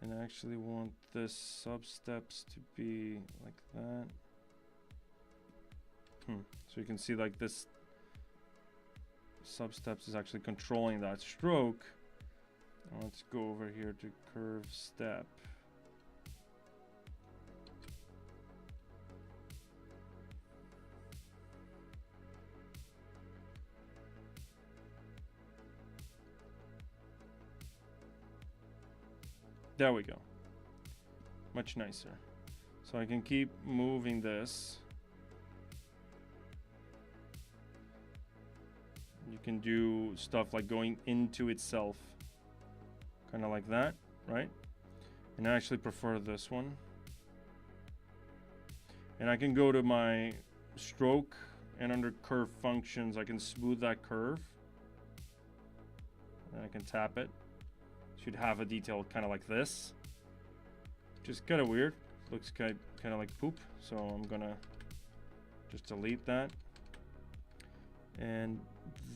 And I actually want this sub steps to be like that. So you can see like this sub steps is actually controlling that stroke. Let's go over here to curve step. There we go. Much nicer. So I can keep moving this. You can do stuff like going into itself. Kind of like that, right? And I actually prefer this one. And I can go to my stroke, and under curve functions, I can smooth that curve. And I can tap it. Should have a detail kind of like this, which is kind of weird. Looks kind of like poop. So I'm gonna just delete that. And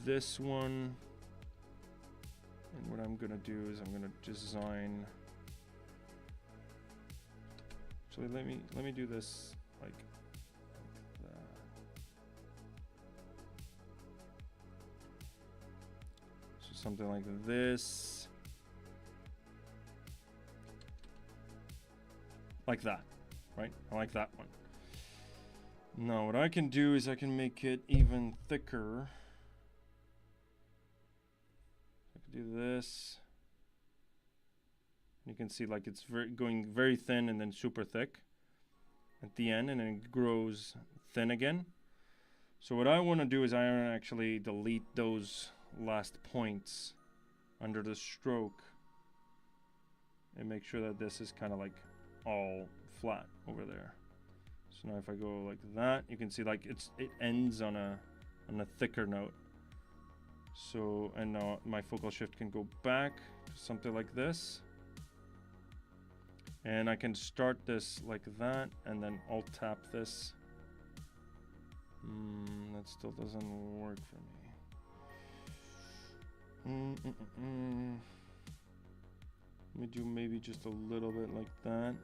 this one, and what I'm gonna do is I'm gonna design. Actually, let me do this like that. So something like this. Like that, right? I like that one. Now what I can do is I can make it even thicker. I can do this. You can see like it's going very thin and then super thick at the end, and then it grows thin again. So what I want to do is I want to actually delete those last points under the stroke and make sure that this is kind of like all flat over there. So now if I go like that, you can see like it ends on a thicker note. So, and now my focal shift can go back to something like this, and I can start this like that and then alt tap this. That still doesn't work for me. Let me do maybe just a little bit like that.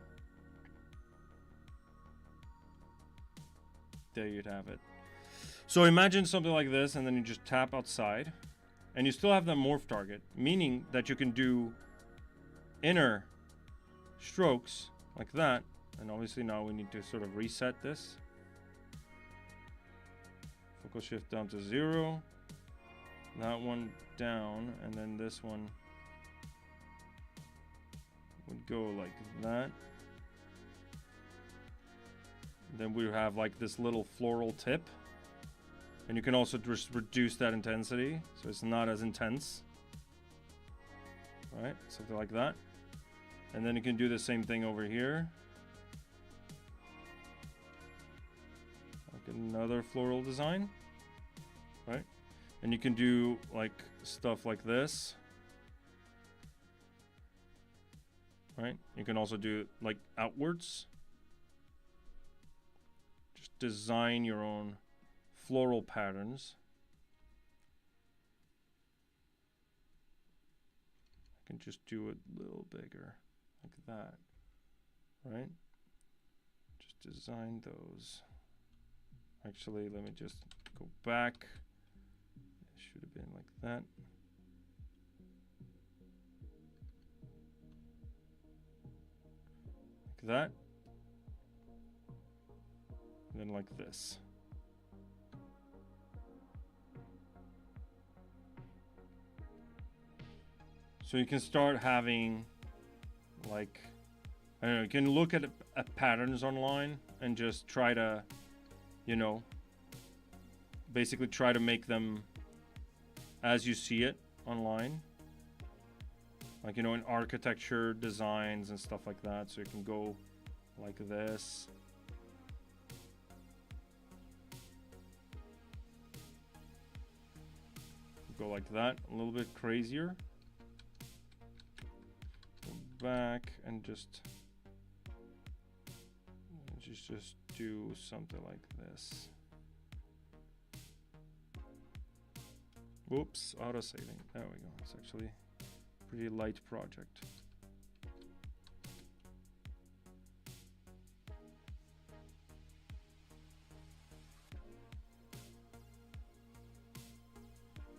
There you'd have it. So imagine something like this, and then you just tap outside, and you still have the morph target, meaning that you can do inner strokes like that. And obviously now we need to sort of reset this. Focal shift down to 0. That one down, and then this one would go like that. Then we have like this little floral tip, and you can also just reduce that intensity so it's not as intense, right? Something like that. And then you can do the same thing over here, like another floral design, right? And you can do like stuff like this, right? You can also do like outwards. Just design your own floral patterns. I can just do it a little bigger like that, right? Just design those. Actually, let me just go back. It should have been like that. like that, and then like this. So you can start having, like, I don't know, you can look at patterns online and just try to, you know, basically try to make them as you see it online. Like, you know, in architecture designs and stuff like that. So you can go like this. Go like that, a little bit crazier. Go back and just do something like this. Whoops, auto saving. There we go. It's actually a pretty light project.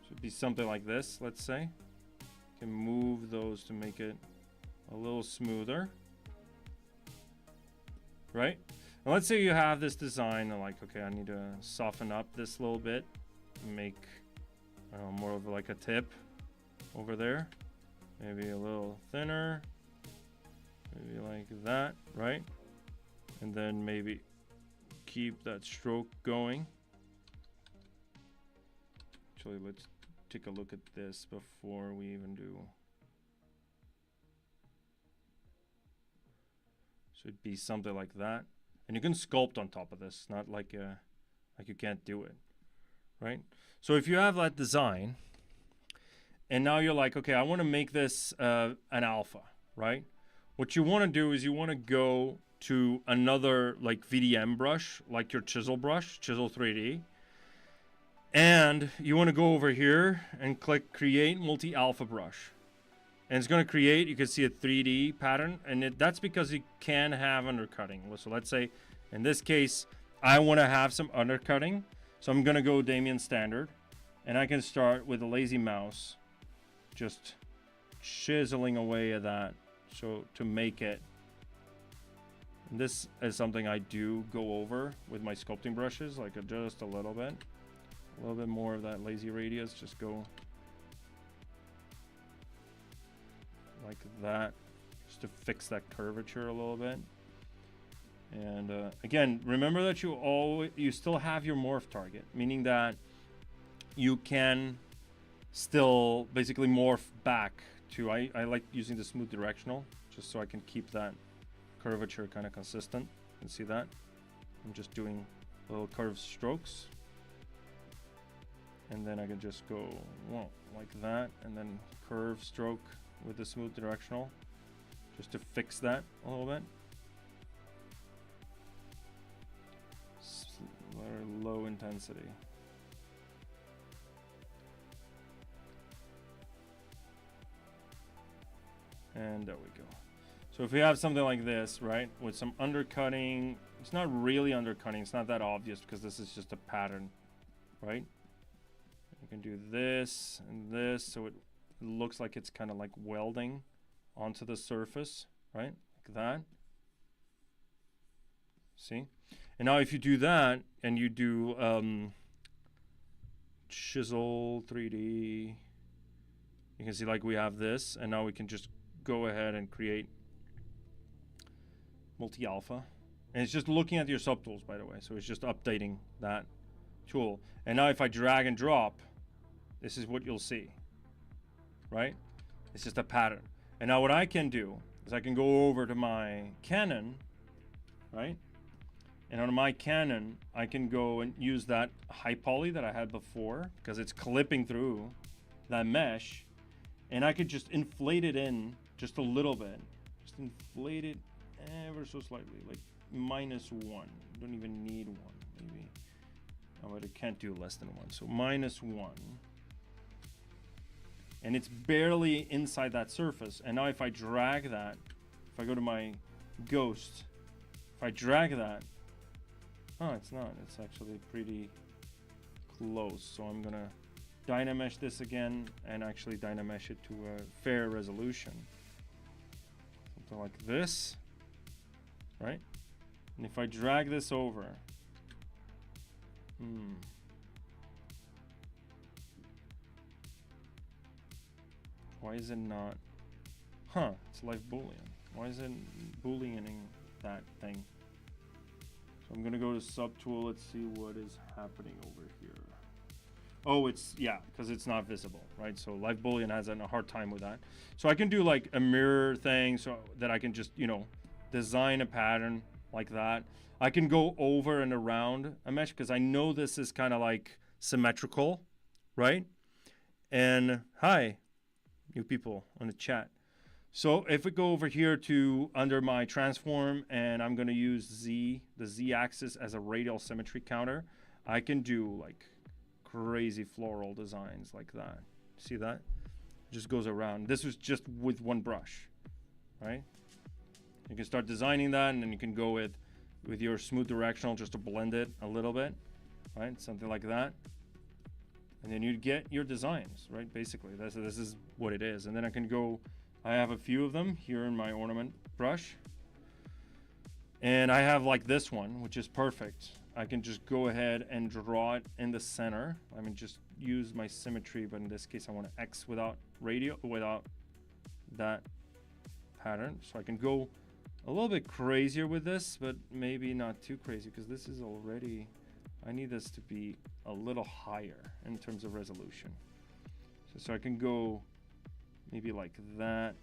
Should be something like this, let's say. You can move those to make it a little smoother. Right? And let's say you have this design and like, okay, I need to soften up this a little bit and make more of like a tip over there. Maybe a little thinner. Maybe like that, right? And then maybe keep that stroke going. Actually, let's take a look at this before we even do. So it'd be something like that. And you can sculpt on top of this, not like you can't do it, right? So if you have that design, and now you're like, okay, I want to make this an alpha, right? What you want to do is you want to go to another like VDM brush, like your chisel brush, Chisel 3D. And you want to go over here and click Create Multi-Alpha Brush. And it's going to create, you can see a 3D pattern, and that's because you can have undercutting. So let's say, in this case, I want to have some undercutting. So I'm going to go Damien Standard, and I can start with a lazy mouse, just chiseling away at that, so to make it. And this is something I do go over with my sculpting brushes, like just a little bit more of that lazy radius, just go like that, just to fix that curvature a little bit. And again, remember that you still have your morph target, meaning that you can still basically morph back to, I like using the smooth directional just so I can keep that curvature kind of consistent. You can see that I'm just doing little curved strokes, and then I can just go like that, and then curve stroke with the smooth directional just to fix that a little bit. Very low intensity. And there we go. So if we have something like this, right, with some undercutting, it's not really undercutting, it's not that obvious because this is just a pattern, right? You can do this and this, so it looks like it's kind of like welding onto the surface, right? Like that. See? And now if you do that and you do Chisel 3D, you can see like we have this, and now we can just go ahead and create multi-alpha. And it's just looking at your subtools, by the way. So it's just updating that tool. And now if I drag and drop, this is what you'll see, right? It's just a pattern. And now what I can do is I can go over to my Canon, right? And on my Canon, I can go and use that high poly that I had before because it's clipping through that mesh. And I could just inflate it in just a little bit. Just inflate it ever so slightly, like -1. Don't even need 1, maybe. Oh, but it can't do less than 1. So -1. And it's barely inside that surface. And now if I drag that, if I go to my ghost, if I drag that, oh, it's not. It's actually pretty close. So I'm gonna Dynamesh this again and actually Dynamesh it to a fair resolution. Something like this. right? And if I drag this over, why is it not? Huh, it's live Boolean. Why is it Booleaning that thing? So I'm gonna go to subtool, let's see what is happening over here. Oh, it's, yeah, because it's not visible, right? So live Boolean has a hard time with that. So I can do like a mirror thing so that I can just, you know, design a pattern like that. I can go over and around a mesh because I know this is kind of like symmetrical, right? And hi, new people on the chat. So if we go over here to under my transform and I'm going to use the Z axis as a radial symmetry counter, I can do like crazy floral designs like that. See that? It just goes around. This was just with one brush, right? You can start designing that, and then you can go with your smooth directional just to blend it a little bit, right? Something like that. And then you get your designs, right? Basically, this is what it is. And then I can go, I have a few of them here in my ornament brush. And I have like this one, which is perfect. I can just go ahead and draw it in the center. I mean, just use my symmetry, but in this case, I want to X without radial, without that pattern. So I can go a little bit crazier with this, but maybe not too crazy because this is already, I need this to be a little higher in terms of resolution. So I can go maybe like that.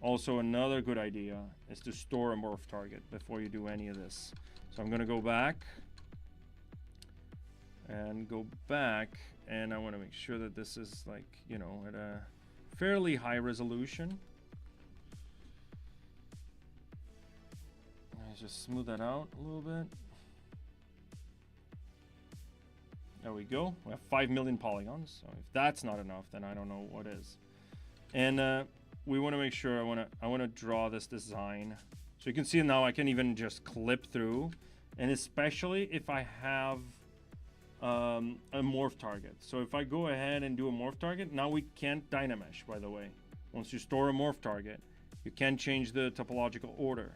Also, another good idea is to store a morph target before you do any of this. So I'm going to go back and I want to make sure that this is like, you know, at a fairly high resolution. I just smooth that out a little bit. There we go. We have 5 million polygons. So if that's not enough, then I don't know what is. And we want to make sure I want to draw this design. So you can see now I can even just clip through, and especially if I have a morph target. So if I go ahead and do a morph target, now we can't dynamesh, by the way. Once you store a morph target, you can change the topological order.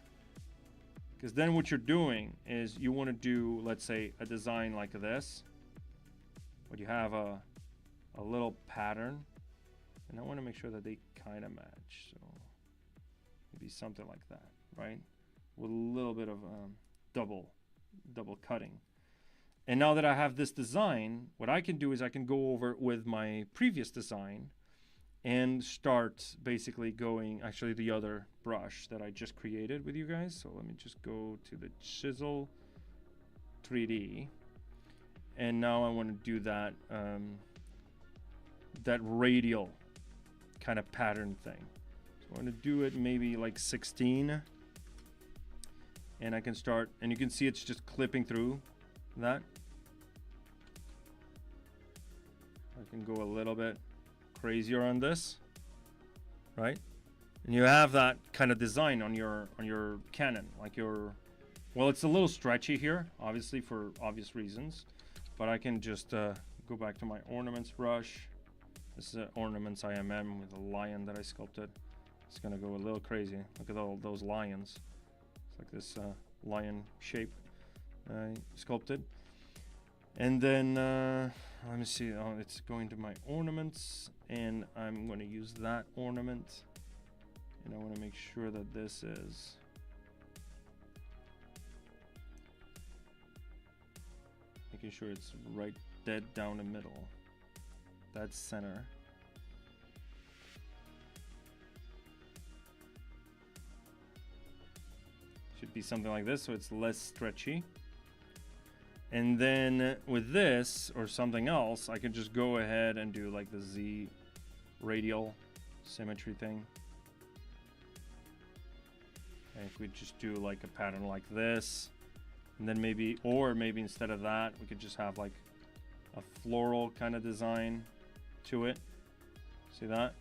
Because then what you're doing is you want to do, let's say, a design like this, but you have a little pattern, and I want to make sure that they kind of match. So maybe something like that, right? With a little bit of double cutting. And now that I have this design, what I can do is I can go over with my previous design and start basically going, actually the other brush that I just created with you guys. So let me just go to the chisel 3D. And now I want to do that, that radial kind of pattern thing. So I want to do it maybe like 16. And I can start, and you can see it's just clipping through that. I can go a little bit crazier on this, right? And you have that kind of design on your cannon, like your, well, it's a little stretchy here, obviously for obvious reasons, but I can just go back to my ornaments brush. This is ornaments IMM with a lion that I sculpted. It's gonna go a little crazy. Look at all those lions. It's like this lion shape I sculpted. And then let me see. Oh, it's going to my ornaments, and I'm going to use that ornament. And I want to make sure that this is making sure it's right dead down the middle. That's center. Should be something like this, so it's less stretchy. And then with this or something else, I can just go ahead and do like the Z radial symmetry thing. And if we just do like a pattern like this, and then maybe, or maybe instead of that, we could just have like a floral kind of design to it. See that?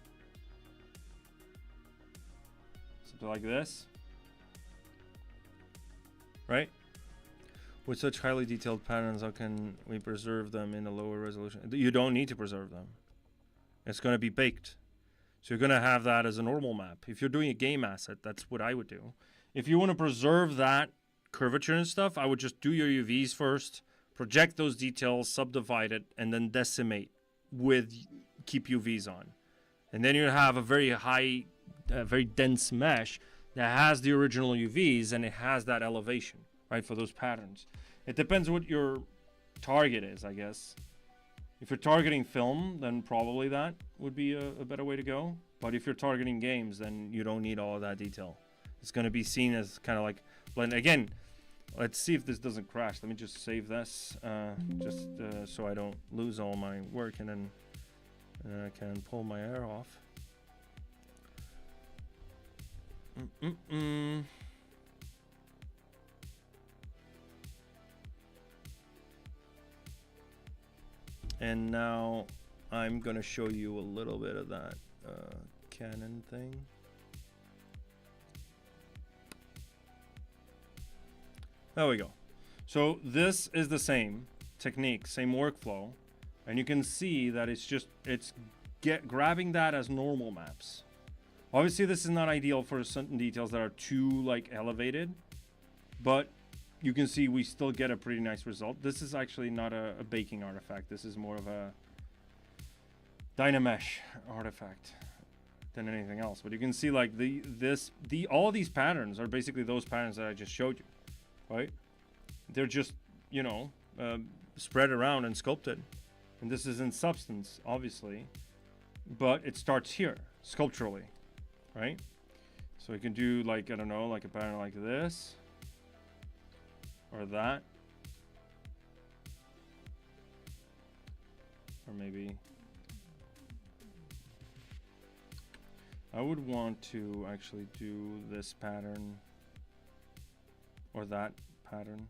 Something like this. Right? With such highly detailed patterns, how can we preserve them in a lower resolution? You don't need to preserve them. It's going to be baked. So you're going to have that as a normal map. If you're doing a game asset, that's what I would do. if you want to preserve that curvature and stuff, I would just do your UVs first, project those details, subdivide it, and then decimate with keep UVs on. And then you have a very high, very dense mesh that has the original UVs and it has that elevation, right, for those patterns. It depends what your target is, I guess. If you're targeting film, then probably that would be a better way to go. But if you're targeting games, then you don't need all of that detail. It's going to be seen as kind of like blend. Again, let's see if this doesn't crash. Let me just save this, so I don't lose all my work, and then I can pull my hair off. And now I'm gonna show you a little bit of that Canon thing. There we go. So this is the same technique, same workflow, and you can see that it's grabbing that as normal maps. Obviously this is not ideal for certain details that are too like elevated, but you can see we still get a pretty nice result. This is actually not a baking artifact. This is more of a Dynamesh artifact than anything else. But you can see like all these patterns are basically those patterns that I just showed you, right? They're just, you know, spread around and sculpted. And this is in substance, obviously, but it starts here sculpturally, right? So we can do like, I don't know, like a pattern like this. Or that. Or maybe I would want to actually do this pattern or that pattern.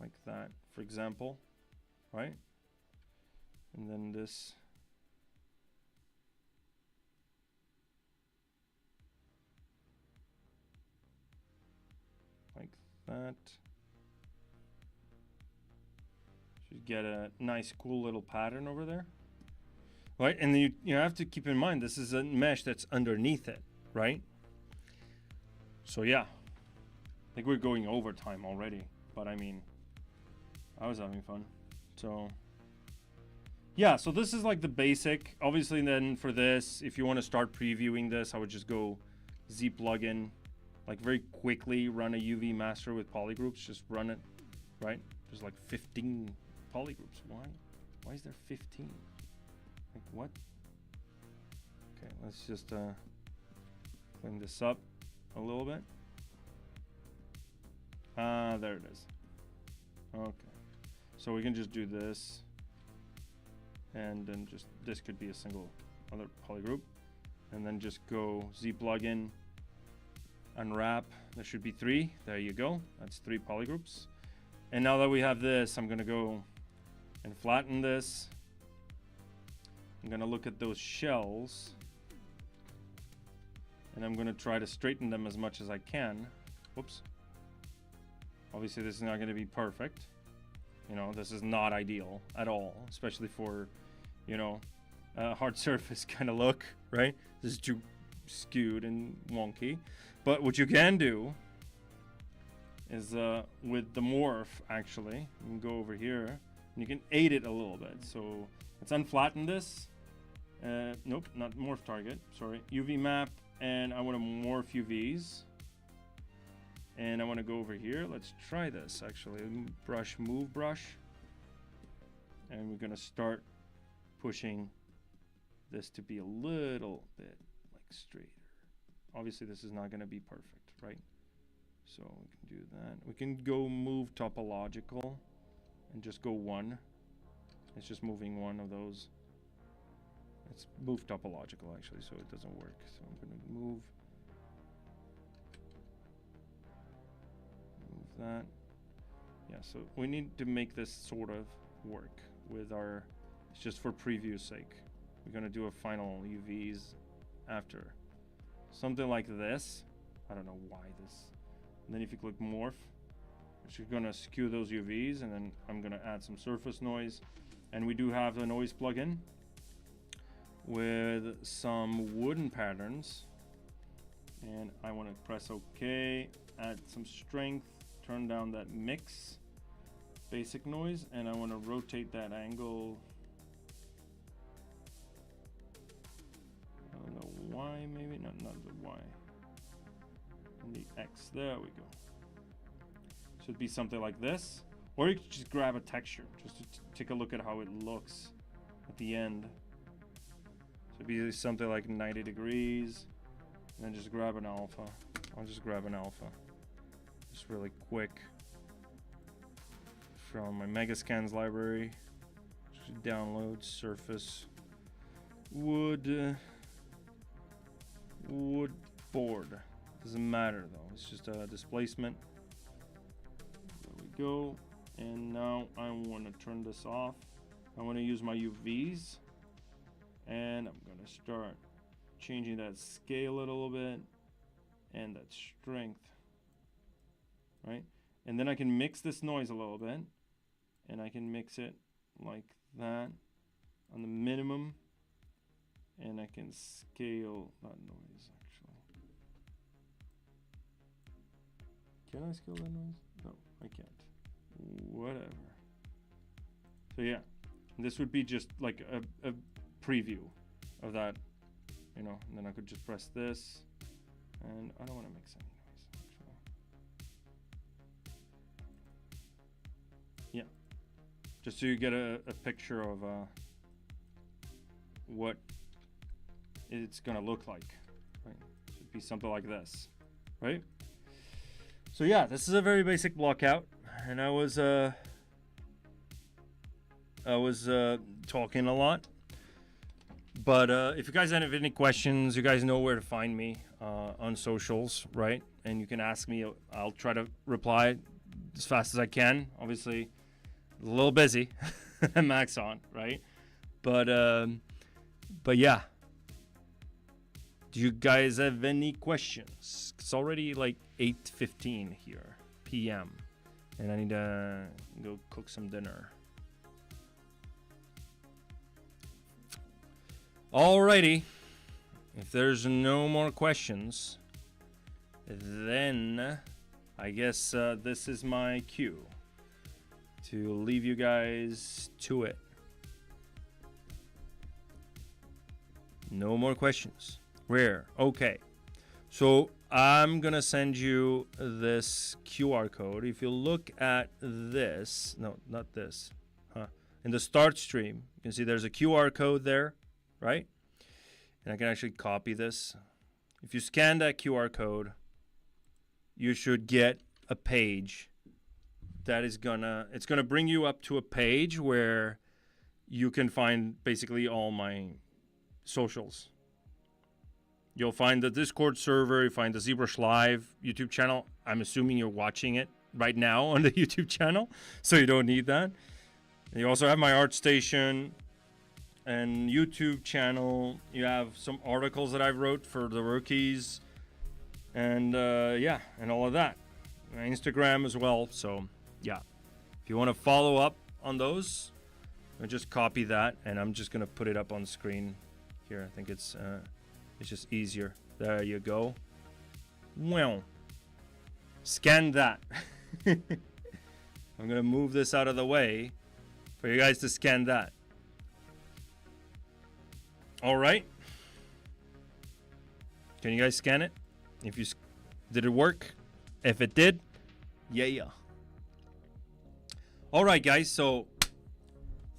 Like that, for example, right? And then this. Like that. Should get a nice cool little pattern over there, right? And then you have to keep in mind this is a mesh that's underneath it, right? So yeah, I think we're going over time already, but I mean, I was having fun. So yeah, so this is like the basic. Obviously then for this, if you want to start previewing this, I would just go Z plugin. Like very quickly run a UV master with polygroups. Just run it, right? There's like 15 polygroups. Why is there 15? Like what? Okay, let's just clean this up a little bit. There it is. Okay, so we can just do this, and then just this could be a single other polygroup, and then just go Z plugin. Unwrap. There should be 3. There you go. That's 3 polygroups. And now that we have this, I'm gonna go and flatten this. I'm gonna look at those shells, and I'm gonna try to straighten them as much as I can. Whoops. Obviously this is not gonna be perfect. You know, this is not ideal at all, especially for, you know, a hard surface kind of look, right? This is too skewed and wonky. But what you can do is with the morph, actually, you can go over here and you can aid it a little bit. So let's unflatten this. Nope, not morph target, sorry. UV map, and I want to morph UVs. And I want to go over here. Let's try this actually. Brush, move brush. And we're going to start pushing this to be a little bit like straighter. Obviously this is not going to be perfect, right? So we can do that. We can go move topological and just go 1. It's just moving one of those. It's move topological actually, so it doesn't work. So I'm going to move that. Yeah, so we need to make this sort of work with our, it's just for preview's sake. We're going to do a final UVs after. Something like this. I don't know why this. And then if you click morph, it's going to skew those UVs, and then I'm going to add some surface noise. And we do have a noise plugin with some wooden patterns And I want to press OK, add some strength, turn down that mix, basic noise, and I want to rotate that angle. I don't know why, maybe not the Y. And the X, there we go. Should be something like this. Or you could just grab a texture, just to take a look at how it looks at the end. So it'd be something like 90 degrees. And then just grab an alpha. I'll just grab an alpha. Just really quick. From my Megascans library. Just download surface wood board. Doesn't matter though. It's just a displacement. There we go. And now I want to turn this off. I want to use my UVs. And I'm going to start changing that scale a little bit and that strength, right? And then I can mix this noise a little bit, and I can mix it like that on the minimum, and I can scale that noise actually. Can I scale that noise? No, I can't. Whatever. So yeah, this would be just like a preview of that. You know, and then I could just press this, and I don't want to mix any noise actually. Yeah, just so you get a picture of what it's gonna look like, right? Should be something like this, right? So yeah, this is a very basic block out, and I was talking a lot. But if you guys have any questions, you guys know where to find me on socials, right? And you can ask me. I'll try to reply as fast as I can. Obviously, a little busy, Maxon, right? But yeah. Do you guys have any questions? It's already like 8:15 here, p.m. And I need to go cook some dinner. Alrighty, if there's no more questions, then I guess this is my cue to leave you guys to it. No more questions. Rare. Okay. So I'm going to send you this QR code. If you look at this, no, not this, in the start stream, you can see there's a QR code there. Right? And I can actually copy this. If you scan that QR code, you should get a page that is it's gonna bring you up to a page where you can find basically all my socials. You'll find the Discord server, you find the ZBrush Live YouTube channel. I'm assuming you're watching it right now on the YouTube channel, so you don't need that. And you also have my ArtStation and YouTube channel. You have some articles that I wrote for the rookies, and yeah, and all of that. My Instagram as well. So yeah, if you want to follow up on those, I just copy that, and I'm just gonna put it up on the screen here. I think it's just easier. There you go. Well, scan that. I'm gonna move this out of the way for you guys to scan that. All right. Can you guys scan it? If you did it work? If it did, yeah. All right, guys. So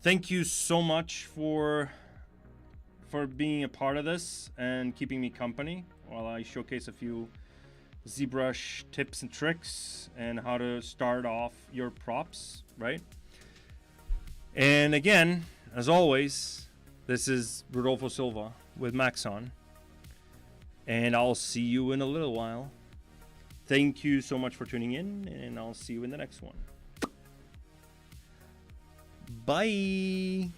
thank you so much for being a part of this and keeping me company while I showcase a few ZBrush tips and tricks and how to start off your props, right? And again, as always, this is Rodolfo Silva with Maxon, and I'll see you in a little while. Thank you so much for tuning in, and I'll see you in the next one. Bye.